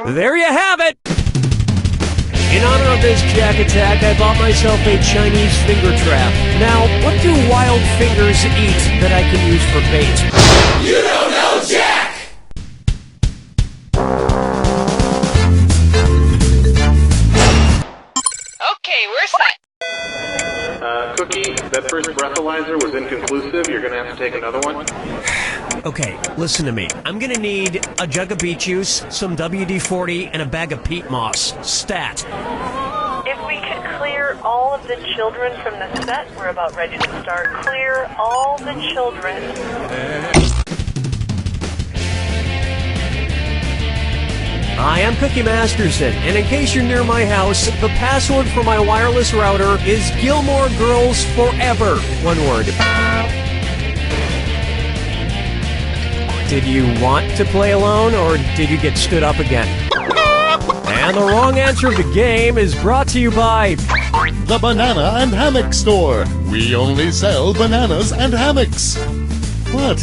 There you have it! In honor of this Jack attack, I bought myself a Chinese finger trap. Now, what do wild fingers eat that I can use for bait? You don't know Jack! Okay, we're set. Cookie, that first breathalyzer was inconclusive. You're gonna have to take another one. Okay, listen to me. I'm gonna need a jug of beet juice, some WD-40, and a bag of peat moss. Stat. If we could clear all of the children from the set, we're about ready to start. Clear all the children. Hi, I'm Cookie Masterson, and in case you're near my house, the password for my wireless router is Gilmore Girls Forever. One word. Did you want to play alone, or did you get stood up again? And the wrong answer of the game is brought to you by The Banana and Hammock Store. We only sell bananas and hammocks. What?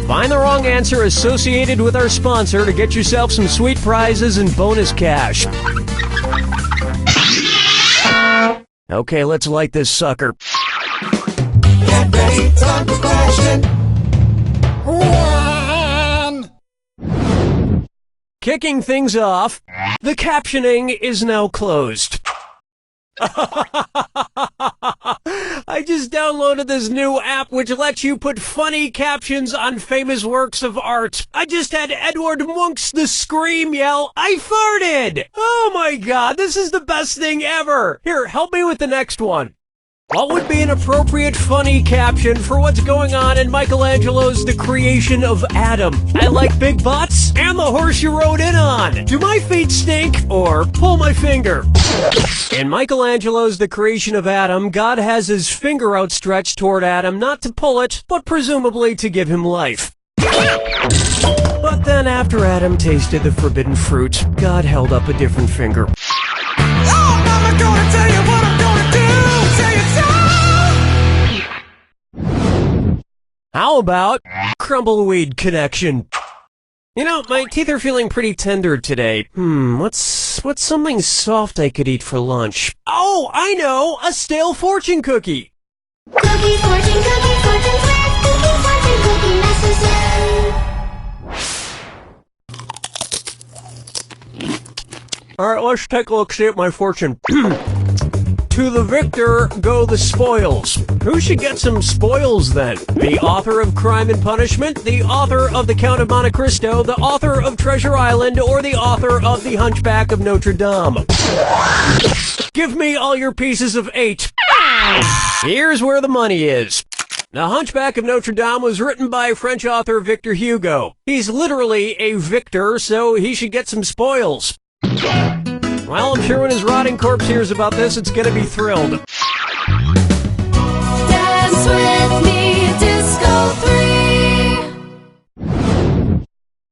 Find the wrong answer associated with our sponsor to get yourself some sweet prizes and bonus cash. Okay, let's light this sucker. Get ready, time for question. One. Kicking things off, the captioning is now closed. I just downloaded this new app which lets you put funny captions on famous works of art. I just had Edward Munch's The Scream yell, "I farted!" Oh my god, this is the best thing ever! Here, help me with the next one. What would be an appropriate funny caption for what's going on in Michelangelo's The Creation of Adam? I like big butts and the horse you rode in on. Do my feet stink or pull my finger? In Michelangelo's The Creation of Adam, God has his finger outstretched toward Adam not to pull it, but presumably to give him life. But then after Adam tasted the forbidden fruit, God held up a different finger. Oh, Mama, gonna tell you what I'm gonna do. Tell you so. How about Crumbleweed Connection? You know, my teeth are feeling pretty tender today. What's something soft I could eat for lunch? Oh, I know! A stale fortune cookie! Cookie, fortune, cookie, fortune, cookie, fortune. Alright, let's take a look, see at my fortune. To the victor go the spoils. Who should get some spoils then? The author of Crime and Punishment, the author of The Count of Monte Cristo, the author of Treasure Island, or the author of The Hunchback of Notre Dame? Give me all your pieces of 8. Here's where the money is. The Hunchback of Notre Dame was written by French author Victor Hugo. He's literally a victor, so he should get some spoils. Well, I'm sure when his rotting corpse hears about this, it's gonna be thrilled. Dance with me, Disco 3.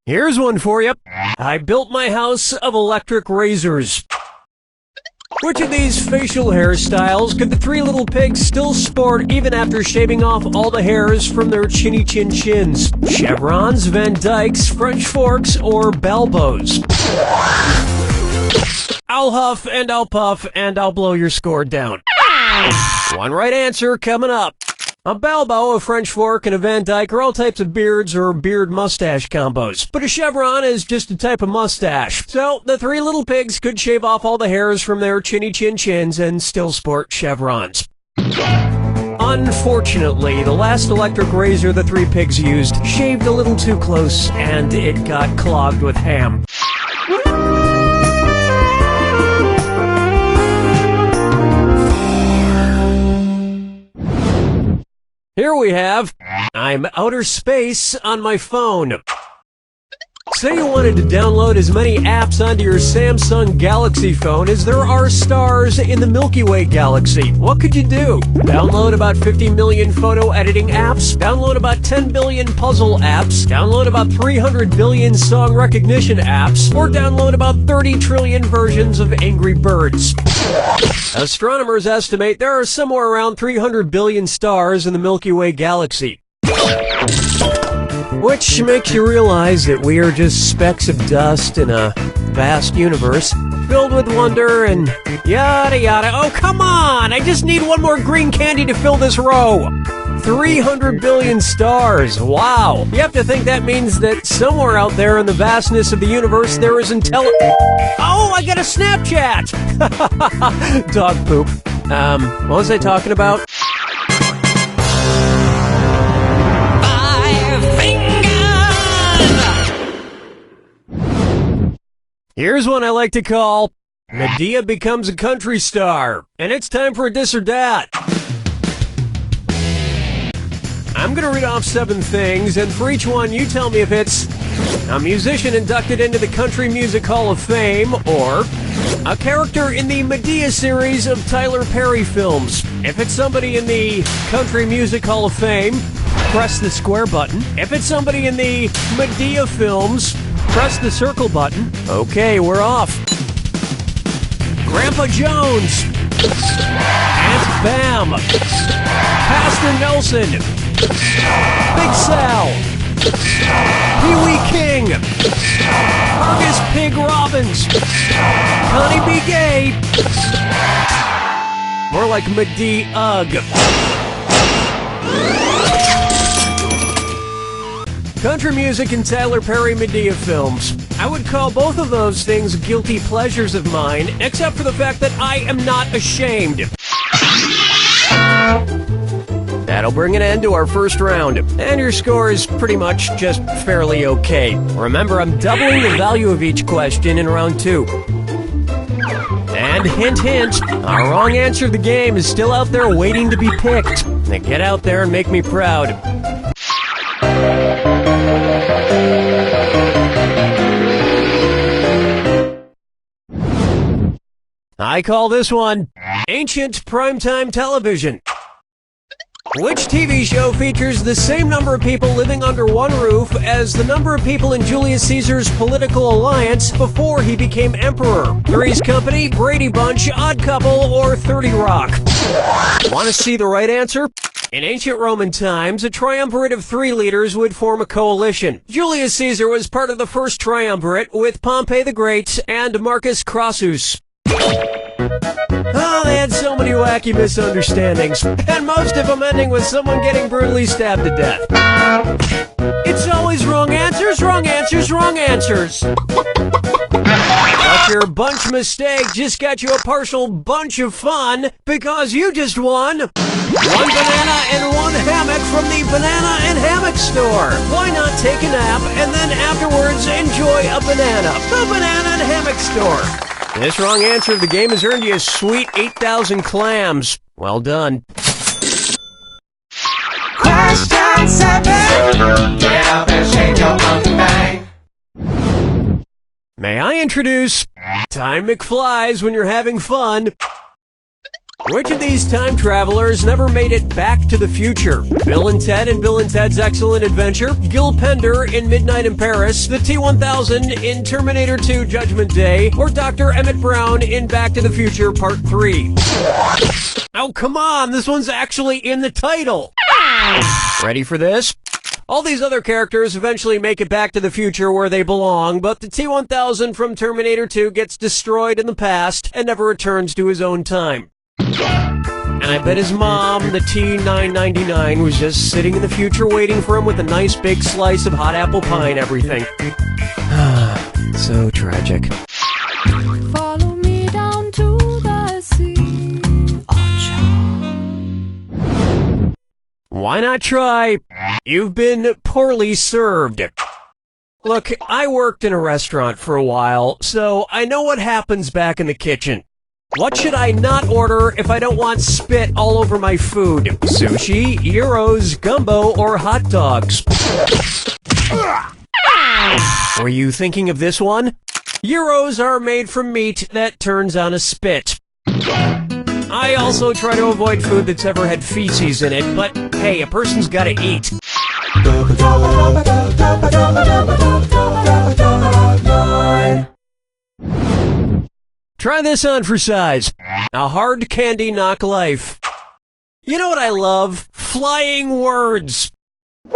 Here's one for you. I built my house of electric razors. Which of these facial hairstyles could the 3 little pigs still sport even after shaving off all the hairs from their chinny chin chins? Chevrons, Van Dykes, French forks, or Balbos? I'll huff and I'll puff and I'll blow your score down. One right answer coming up. A Balbo, a French fork, and a Van Dyke are all types of beards or beard-mustache combos. But a chevron is just a type of mustache. So, the 3 little pigs could shave off all the hairs from their chinny chin chins and still sport chevrons. Unfortunately, the last electric razor the 3 pigs used shaved a little too close, and it got clogged with ham. Here we have, I'm outer space on my phone. Say you wanted to download as many apps onto your Samsung Galaxy phone as there are stars in the Milky Way galaxy. What could you do? Download about 50 million photo editing apps, download about 10 billion puzzle apps, download about 300 billion song recognition apps, or download about 30 trillion versions of Angry Birds. Astronomers estimate there are somewhere around 300 billion stars in the Milky Way galaxy. Which makes you realize that we are just specks of dust in a vast universe filled with wonder and yada yada. Oh, come on! I just need one more green candy to fill this row. 300 billion stars. Wow. You have to think that means that somewhere out there in the vastness of the universe there is Oh, I got a Snapchat! Dog poop. What was I talking about? Here's one I like to call Medea Becomes a Country Star. And it's time for a this or that. I'm going to read off 7 things, and for each one, you tell me if it's a musician inducted into the Country Music Hall of Fame, or a character in the Medea series of Tyler Perry films. If it's somebody in the Country Music Hall of Fame, press the square button. If it's somebody in the Medea films, press the circle button. Okay, we're off. Grandpa Jones. Aunt Bam. Pastor Nelson. Big Sal. Pee-wee King. Argus Pig Robbins. Connie B. Gay. More like Medea-ugh. Country music and Tyler Perry Medea films. I would call both of those things guilty pleasures of mine, except for the fact that I am not ashamed. That'll bring an end to our first round, and your score is pretty much just fairly okay. Remember, I'm doubling the value of each question in round 2. And hint, hint, our wrong answer of the game is still out there waiting to be picked. Now get out there and make me proud. I call this one Ancient Primetime Television. Which TV show features the same number of people living under one roof as the number of people in Julius Caesar's political alliance before he became emperor? Three's Company, Brady Bunch, Odd Couple, or 30 Rock? Want to see the right answer? In ancient Roman times, a triumvirate of 3 leaders would form a coalition. Julius Caesar was part of the first triumvirate with Pompey the Great and Marcus Crassus. Oh, they had so many wacky misunderstandings, and most of them ending with someone getting brutally stabbed to death. It's always wrong answers, wrong answers, wrong answers. But your bunch mistake just got you a partial bunch of fun because you just won one banana and one hammock from the Banana and Hammock Store. Why not take a nap and then afterwards enjoy a banana? The Banana and Hammock Store. This wrong answer of the game has earned you a sweet 8,000 clams. Well done. Question 7. Get up and shake your monkey bang. May I introduce Time McFlies when you're having fun? Which of these time travelers never made it back to the future? Bill and Ted in Bill and Ted's Excellent Adventure, Gil Pender in Midnight in Paris, the T-1000 in Terminator 2 Judgment Day, or Dr. Emmett Brown in Back to the Future Part 3? Oh, come on, this one's actually in the title. Ready for this? All these other characters eventually make it back to the future where they belong, but the T-1000 from Terminator 2 gets destroyed in the past and never returns to his own time. And I bet his mom, the T-999, was just sitting in the future waiting for him with a nice big slice of hot apple pie and everything. So tragic. Follow me down to the sea. Why not try? You've been poorly served. Look, I worked in a restaurant for a while, so I know what happens back in the kitchen. What should I not order if I don't want spit all over my food? Sushi, gyros, gumbo, or hot dogs? Were you thinking of this one? Gyros are made from meat that turns on a spit. I also try to avoid food that's ever had feces in it, but hey, a person's gotta eat. Try this on for size. A hard candy knock life. You know what I love? Flying words.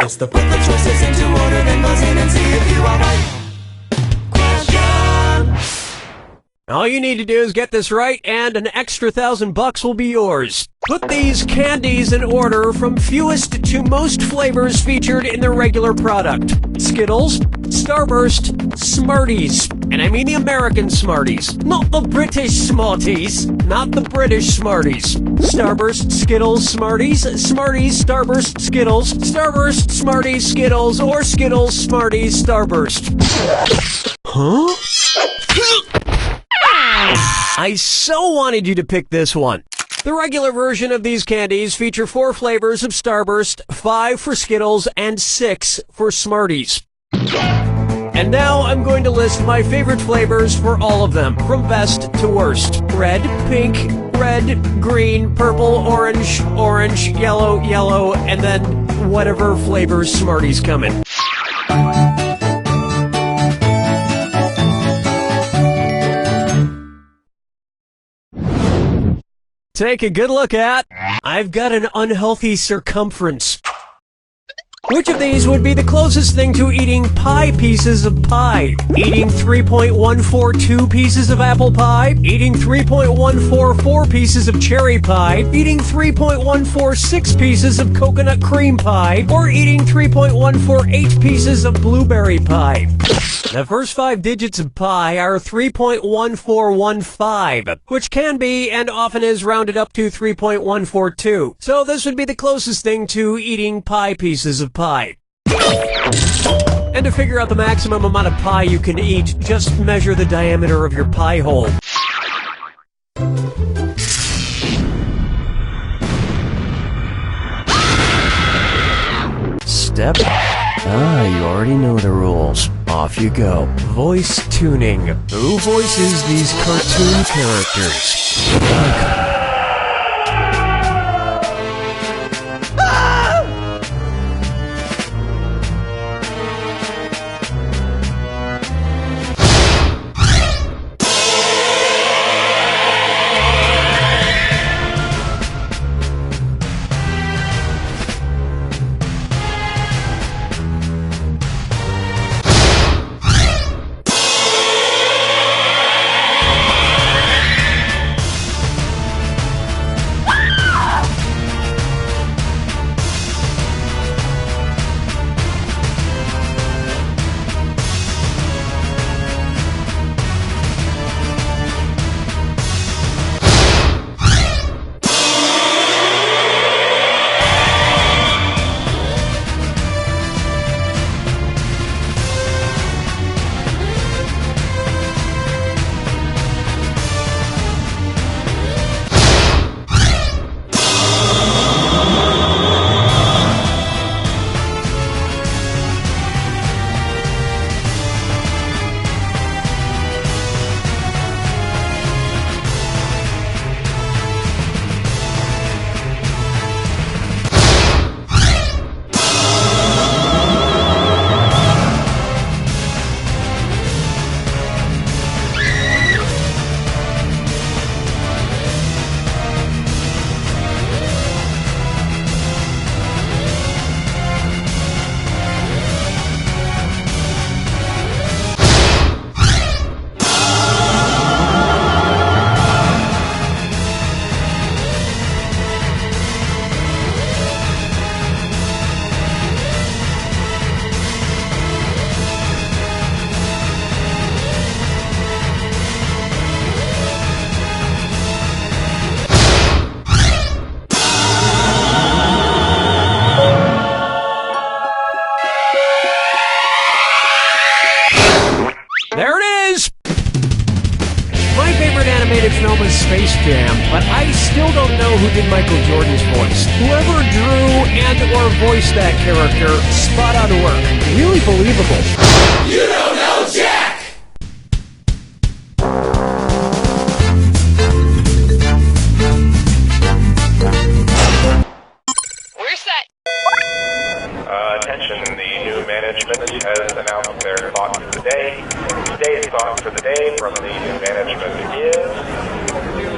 It's the put the choices into order, then buzz in and see if you are right. Question. All you need to do is get this right, and an extra $1,000 will be yours. Put these candies in order from fewest to most flavors featured in their regular product. Skittles, Starburst, Smarties. And I mean the American Smarties, not the British Smarties, not the British Smarties. Starburst, Skittles, Smarties, Smarties, Starburst, Skittles, Starburst, Smarties, Skittles, or Skittles, Smarties, Starburst. Huh? I so wanted you to pick this one. The regular version of these candies feature 4 flavors of Starburst, 5 for Skittles, and 6 for Smarties. And now I'm going to list my favorite flavors for all of them, from best to worst. Red, pink, red, green, purple, orange, orange, yellow, yellow, and then whatever flavors Smarties come in. Take a good look at, I've got an unhealthy circumference. Which of these would be the closest thing to eating pie pieces of pie? Eating 3.142 pieces of apple pie? Eating 3.144 pieces of cherry pie? Eating 3.146 pieces of coconut cream pie? Or eating 3.148 pieces of blueberry pie? The first 5 digits of pi are 3.1415, which can be and often is rounded up to 3.142. So this would be the closest thing to eating pie pieces of pie. And to figure out the maximum amount of pie you can eat, just measure the diameter of your pie hole. Step. You already know the rules. Off you go. Voice tuning. Who voices these cartoon characters? did Michael Jordan's voice. Whoever drew and or voiced that character, spot on work. Really believable. You don't know Jack! We're set. Attention, the new management has announced their thought for the day. Today's thought for the day from the new management is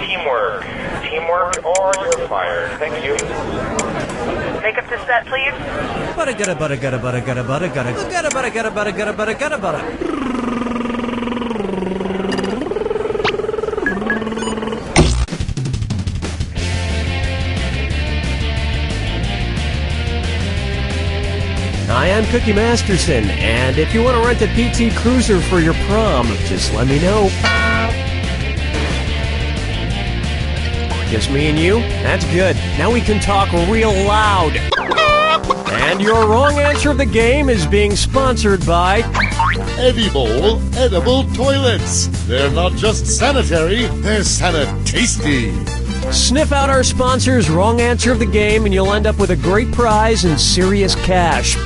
teamwork. Teamwork or you're fired. Thank you. Make up the set, please. Butta gutta butta gutta butta gutta butta gutta gutta butta gutta butta gutta butta gutta butta. Hi, I'm Cookie Masterson, and if you want to rent a PT Cruiser for your prom, just let me know. Just me and you? That's good. Now we can talk real loud. And your wrong answer of the game is being sponsored by Edible toilets. They're not just sanitary, they're sanitasty. Sniff out our sponsor's wrong answer of the game and you'll end up with a great prize and serious cash.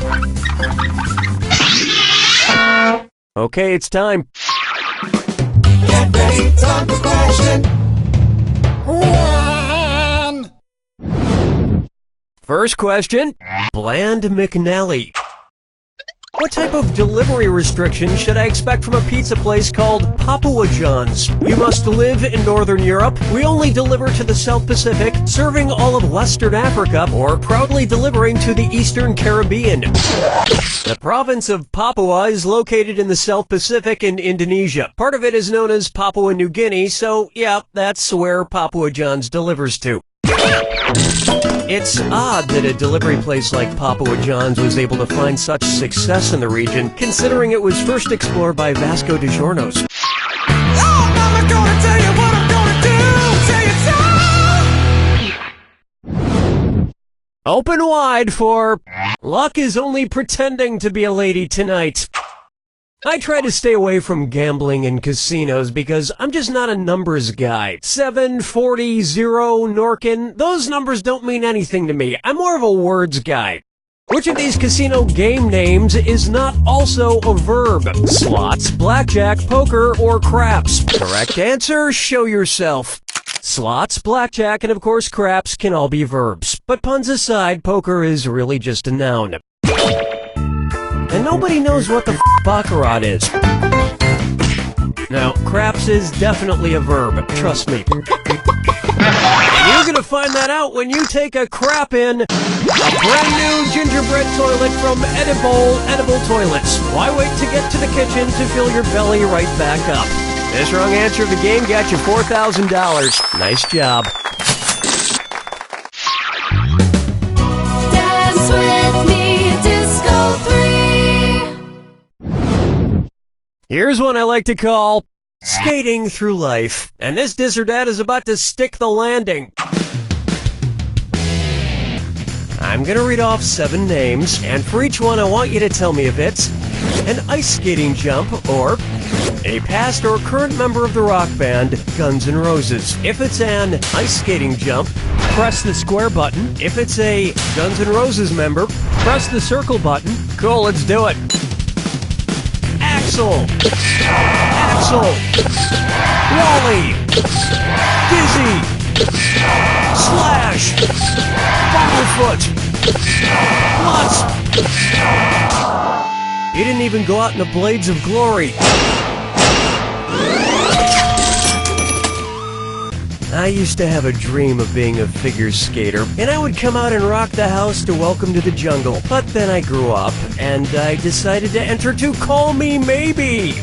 Okay, it's time. Get ready, time for question 1. First question, Bland McNally. What type of delivery restriction should I expect from a pizza place called Papua John's? You must live in Northern Europe, we only deliver to the South Pacific, serving all of Western Africa, or proudly delivering to the Eastern Caribbean. The province of Papua is located in the South Pacific in Indonesia. Part of it is known as Papua New Guinea, so yeah, that's where Papua John's delivers to. It's odd that a delivery place like Papua John's was able to find such success in the region, considering it was first explored by Vasco da Jornos. Oh, Mama, gonna tell you what I'm gonna do. Tell you so. Open wide for Luck is only pretending to be a lady tonight. I try to stay away from gambling and casinos because I'm just not a numbers guy. 7, 40, 0, Norkin, those numbers don't mean anything to me. I'm more of a words guy. Which of these casino game names is not also a verb? Slots, blackjack, poker, or craps? Correct answer, show yourself. Slots, blackjack, and of course craps can all be verbs. But puns aside, poker is really just a noun. And nobody knows what the baccarat is. Now, craps is definitely a verb, trust me. And you're gonna find that out when you take a crap in a brand new gingerbread toilet from Edible Toilets. Why wait to get to the kitchen to fill your belly right back up? This wrong answer of the game got you $4,000. Nice job. Dance with me, Disco 3. Here's one I like to call Skating Through Life. And this dis or dat is about to stick the landing. I'm gonna read off 7 names, and for each one I want you to tell me if it's an ice skating jump or a past or current member of the rock band Guns N' Roses. If it's an ice skating jump, press the square button. If it's a Guns N' Roses member, press the circle button. Cool, let's do it. Axel, Wally, Dizzy, Slash, Bumblefoot, Lutz. He didn't even go out in the Blades of Glory. I used to have a dream of being a figure skater, and I would come out and rock the house to Welcome to the Jungle. But then I grew up, and I decided to enter to Call Me Maybe.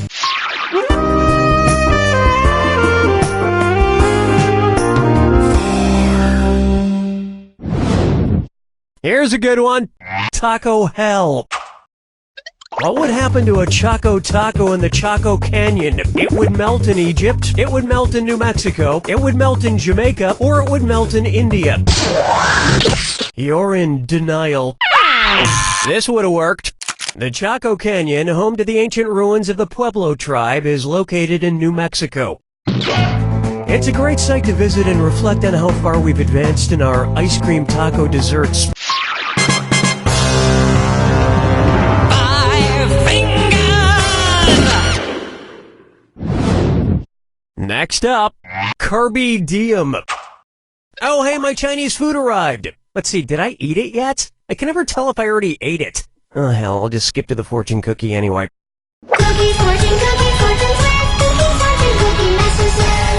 Here's a good one. Taco Hell. What would happen to a Choco Taco in the Chaco Canyon? It would melt in Egypt, it would melt in New Mexico, it would melt in Jamaica, or it would melt in India. You're in denial. This would have worked. The Chaco Canyon, home to the ancient ruins of the Pueblo tribe, is located in New Mexico. It's a great site to visit and reflect on how far we've advanced in our ice cream taco desserts. Next up, Carby Diem. Oh, hey, my Chinese food arrived. Let's see, did I eat it yet? I can never tell if I already ate it. Oh, hell, I'll just skip to the fortune cookie anyway. Cookie, fortune, square. Cookie, master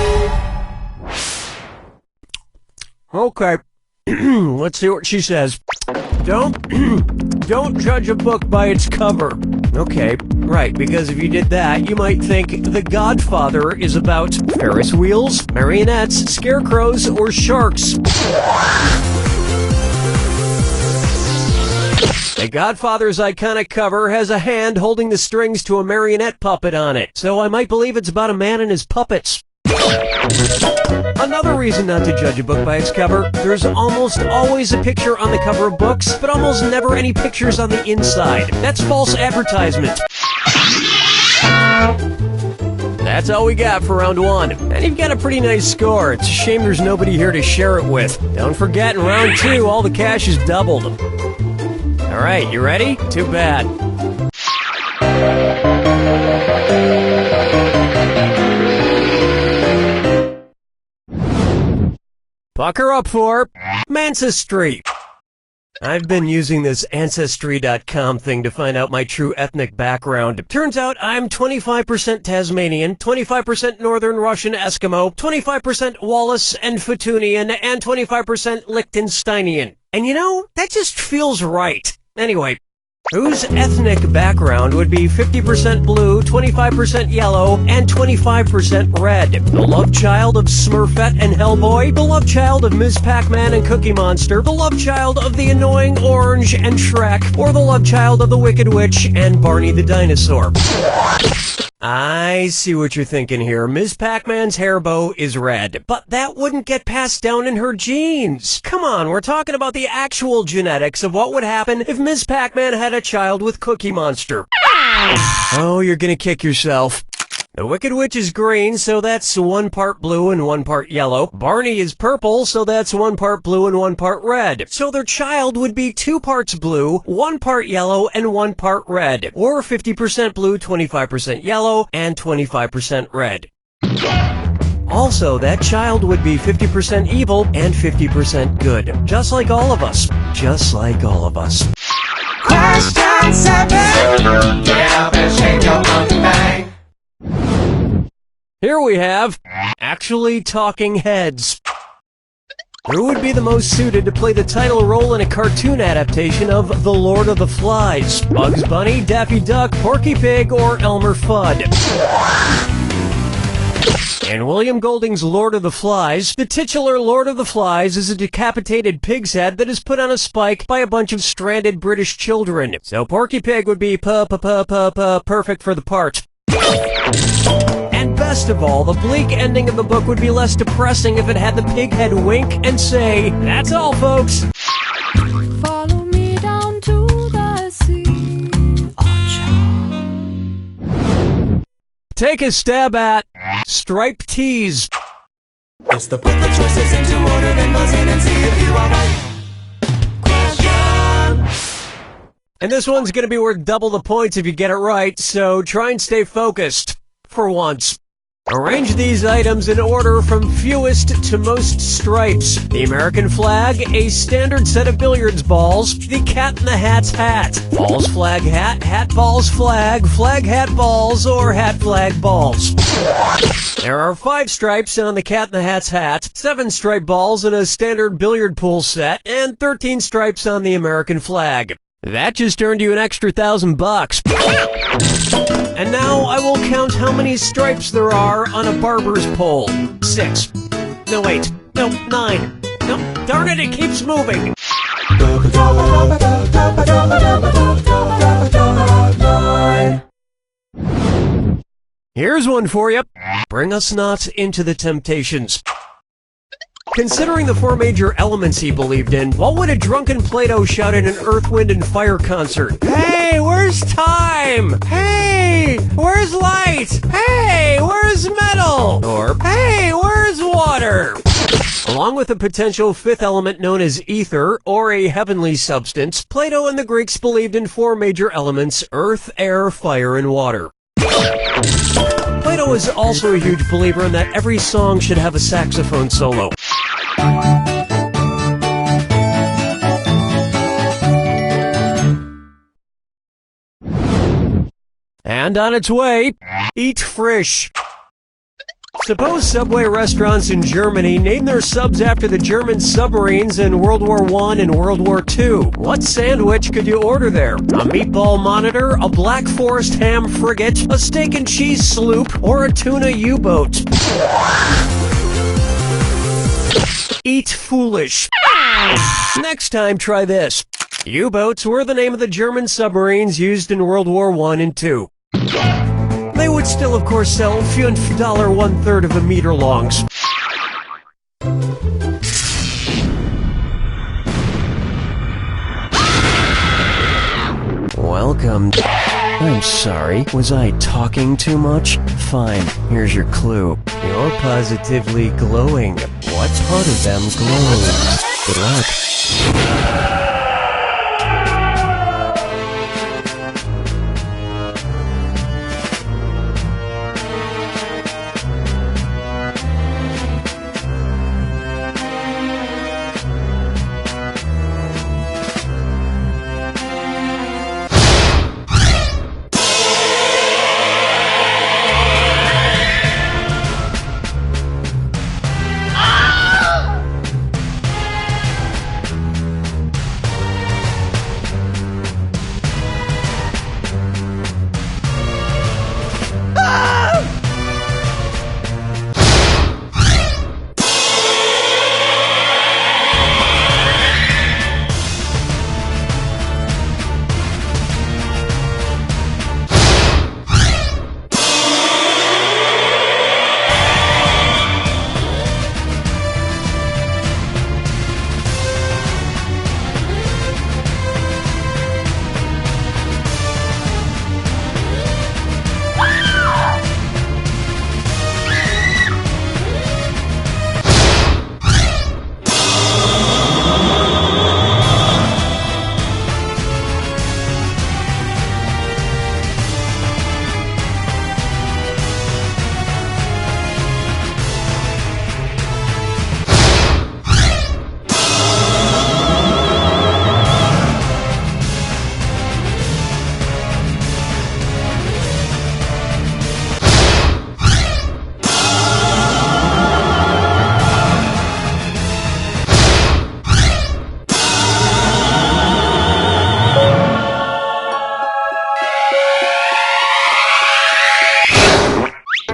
Okay, let's see what she says. Don't judge a book by its cover. Okay, right, because if you did that, you might think The Godfather is about Ferris wheels, marionettes, scarecrows, or sharks. The Godfather's iconic cover has a hand holding the strings to a marionette puppet on it, so I might believe it's about a man and his puppets. Another reason not to judge a book by its cover, there's almost always a picture on the cover of books, but almost never any pictures on the inside. That's false advertisement. That's all we got for round one. And you've got a pretty nice score. It's a shame there's nobody here to share it with. Don't forget, in round two, all the cash is doubled. Alright, you ready? Too bad. Pucker up for Ancestry. I've been using this Ancestry.com thing to find out my true ethnic background. Turns out I'm 25% Tasmanian, 25% Northern Russian Eskimo, 25% Wallace and Futunian, and 25% Liechtensteinian. And you know, that just feels right. Anyway, whose ethnic background would be 50% blue, 25% yellow, and 25% red? The love child of Smurfette and Hellboy, the love child of Ms. Pac-Man and Cookie Monster, the love child of the annoying Orange and Shrek, or the love child of the Wicked Witch and Barney the Dinosaur? I see what you're thinking here. Ms. Pac-Man's hair bow is red, but that wouldn't get passed down in her genes. Come on, we're talking about the actual genetics of what would happen if Ms. Pac-Man had a child with Cookie Monster. Oh, you're gonna kick yourself. The Wicked Witch is green, so that's 1 part blue and 1 part yellow. Barney is purple, so that's 1 part blue and 1 part red. So their child would be 2 parts blue, 1 part yellow, and 1 part red. Or 50% blue, 25% yellow, and 25% red. Also, that child would be 50% evil and 50% good. Just like all of us. Just like all of us. Question 7. Get up and shake your monkey bang. Here we have Actually Talking Heads. Who would be the most suited to play the title role in a cartoon adaptation of The Lord of the Flies? Bugs Bunny, Daffy Duck, Porky Pig, or Elmer Fudd? In William Golding's Lord of the Flies, the titular Lord of the Flies is a decapitated pig's head that is put on a spike by a bunch of stranded British children. So Porky Pig would be perfect for the part. And best of all, the bleak ending of the book would be less depressing if it had the pig head wink and say, "That's all, folks." Follow me down to the sea. Take a stab at Stripe Tees. It's the put the choices into order, then buzz in and see if you are right. Question. And this one's going to be worth double the points if you get it right, so try and stay focused. For once. Arrange these items in order from fewest to most stripes. The American flag, a standard set of billiards balls, the Cat in the Hat's hat. Balls, flag, hat, balls, flag, hat, balls, or hat, flag, balls. There are 5 stripes on the Cat in the Hat's hat, 7 stripe balls in a standard billiard pool set, and 13 stripes on the American flag. That just earned you an extra $1,000. And now I will count how many stripes there are on a barber's pole. 6. No, wait. No, 9. No, darn it, it keeps moving. Here's one for you. Bring us not into the temptations. Considering the four major elements he believed in, what would a drunken Plato shout at an Earth, Wind, and Fire concert? Hey, where's time? Hey, where's light? Hey, where's metal? Or, hey, where's water? Along with a potential fifth element known as ether, or a heavenly substance, Plato and the Greeks believed in four major elements: earth, air, fire, and water. Plato was also a huge believer in that every song should have a saxophone solo. And on its way, eat frisch. Suppose Subway restaurants in Germany named their subs after the German submarines in World War I and World War II. What sandwich could you order there? A meatball monitor, a Black Forest ham frigate, a steak and cheese sloop, or a tuna U-boat? Eat foolish. Next time, try this. U-boats were the name of the German submarines used in World War I and II. They would still, of course, sell $1 1/3 of a meter longs. Welcome. I'm sorry, was I talking too much? Fine, here's your clue. You're positively glowing. What part of them glows? Good luck.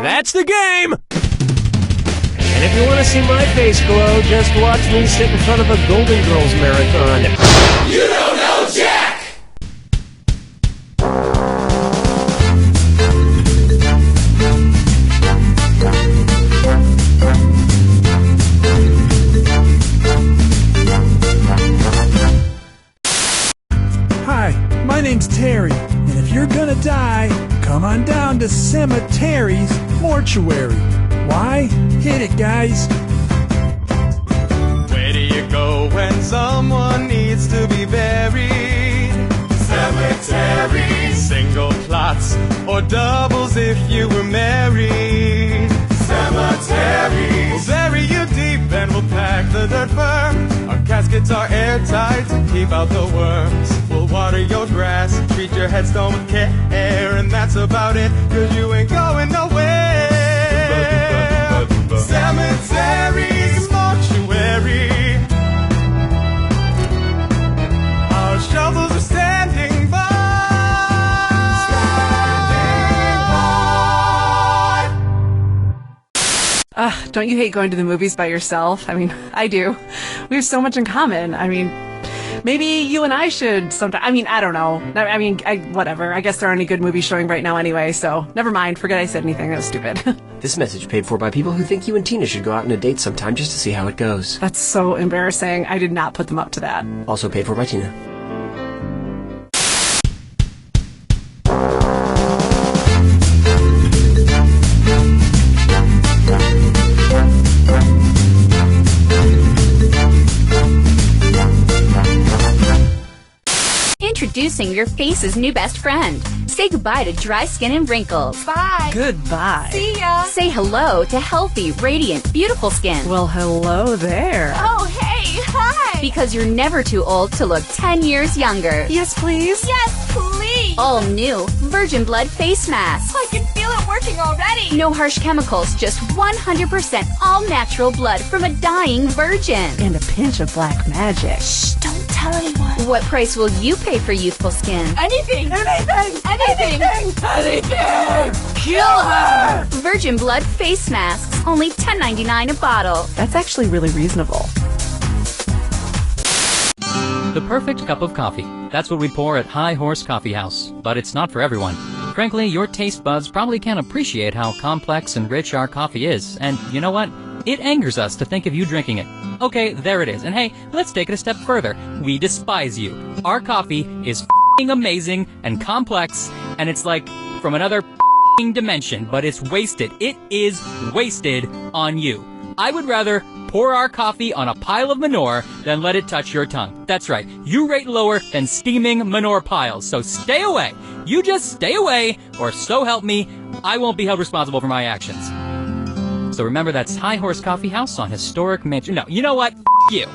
That's the game! And if you want to see my face glow, just watch me sit in front of a Golden Girls marathon. You don't know Jack! Hi, my name's Terry, and if you're gonna die, come on down to Cemetery's Mortuary. Why? Hit it, guys. Where do you go when someone needs to be buried? Cemetery. Single plots or doubles if you were married. Cemetery. We'll bury you deep and we'll pack the dirt firm. Our caskets are airtight to keep out the worms. We'll water your grass, treat your headstone with care, and that's about it, 'cause you ain't going nowhere. Cemetery's mortuary. Our shovels are standing by. Don't you hate going to the movies by yourself? I mean, I do. We have so much in common. I mean, Maybe you and I should sometime. I mean, I don't know. I mean, whatever. I guess there aren't any good movies showing right now anyway, so never mind. Forget I said anything. That was stupid. This message paid for by people who think you and Tina should go out on a date sometime just to see how it goes. That's so embarrassing. I did not put them up to that. Also paid for by Tina. Introducing your face's new best friend. Say goodbye to dry skin and wrinkles. Bye. Goodbye. See ya. Say hello to healthy, radiant, beautiful skin. Well, hello there. Oh, hey. Hi. Because you're never too old to look 10 years younger. Yes, please. Yes, please. All new Virgin Blood Face Mask. I can feel it working already. No harsh chemicals, just 100% all natural blood from a dying virgin. And a pinch of black magic. Shh, don't tell anyone. What price will you pay for youthful skin? Anything. Anything. Anything. Anything. Kill her. Virgin Blood Face Masks, only $10.99 a bottle. That's actually really reasonable. The perfect cup of coffee. That's what we pour at High Horse Coffee House. But it's not for everyone. Frankly, your taste buds probably can't appreciate how complex and rich our coffee is. And you know what? It angers us to think of you drinking it. Okay, there it is. And hey, let's take it a step further. We despise you. Our coffee is f***ing amazing and complex, and it's like from another f***ing dimension, but it's wasted. It is wasted on you. I would rather pour our coffee on a pile of manure than let it touch your tongue. That's right. You rate lower than steaming manure piles, so stay away. You just stay away, or so help me, I won't be held responsible for my actions. So remember, that's High Horse Coffee House on historic Mansion. No, you know what? F*** you.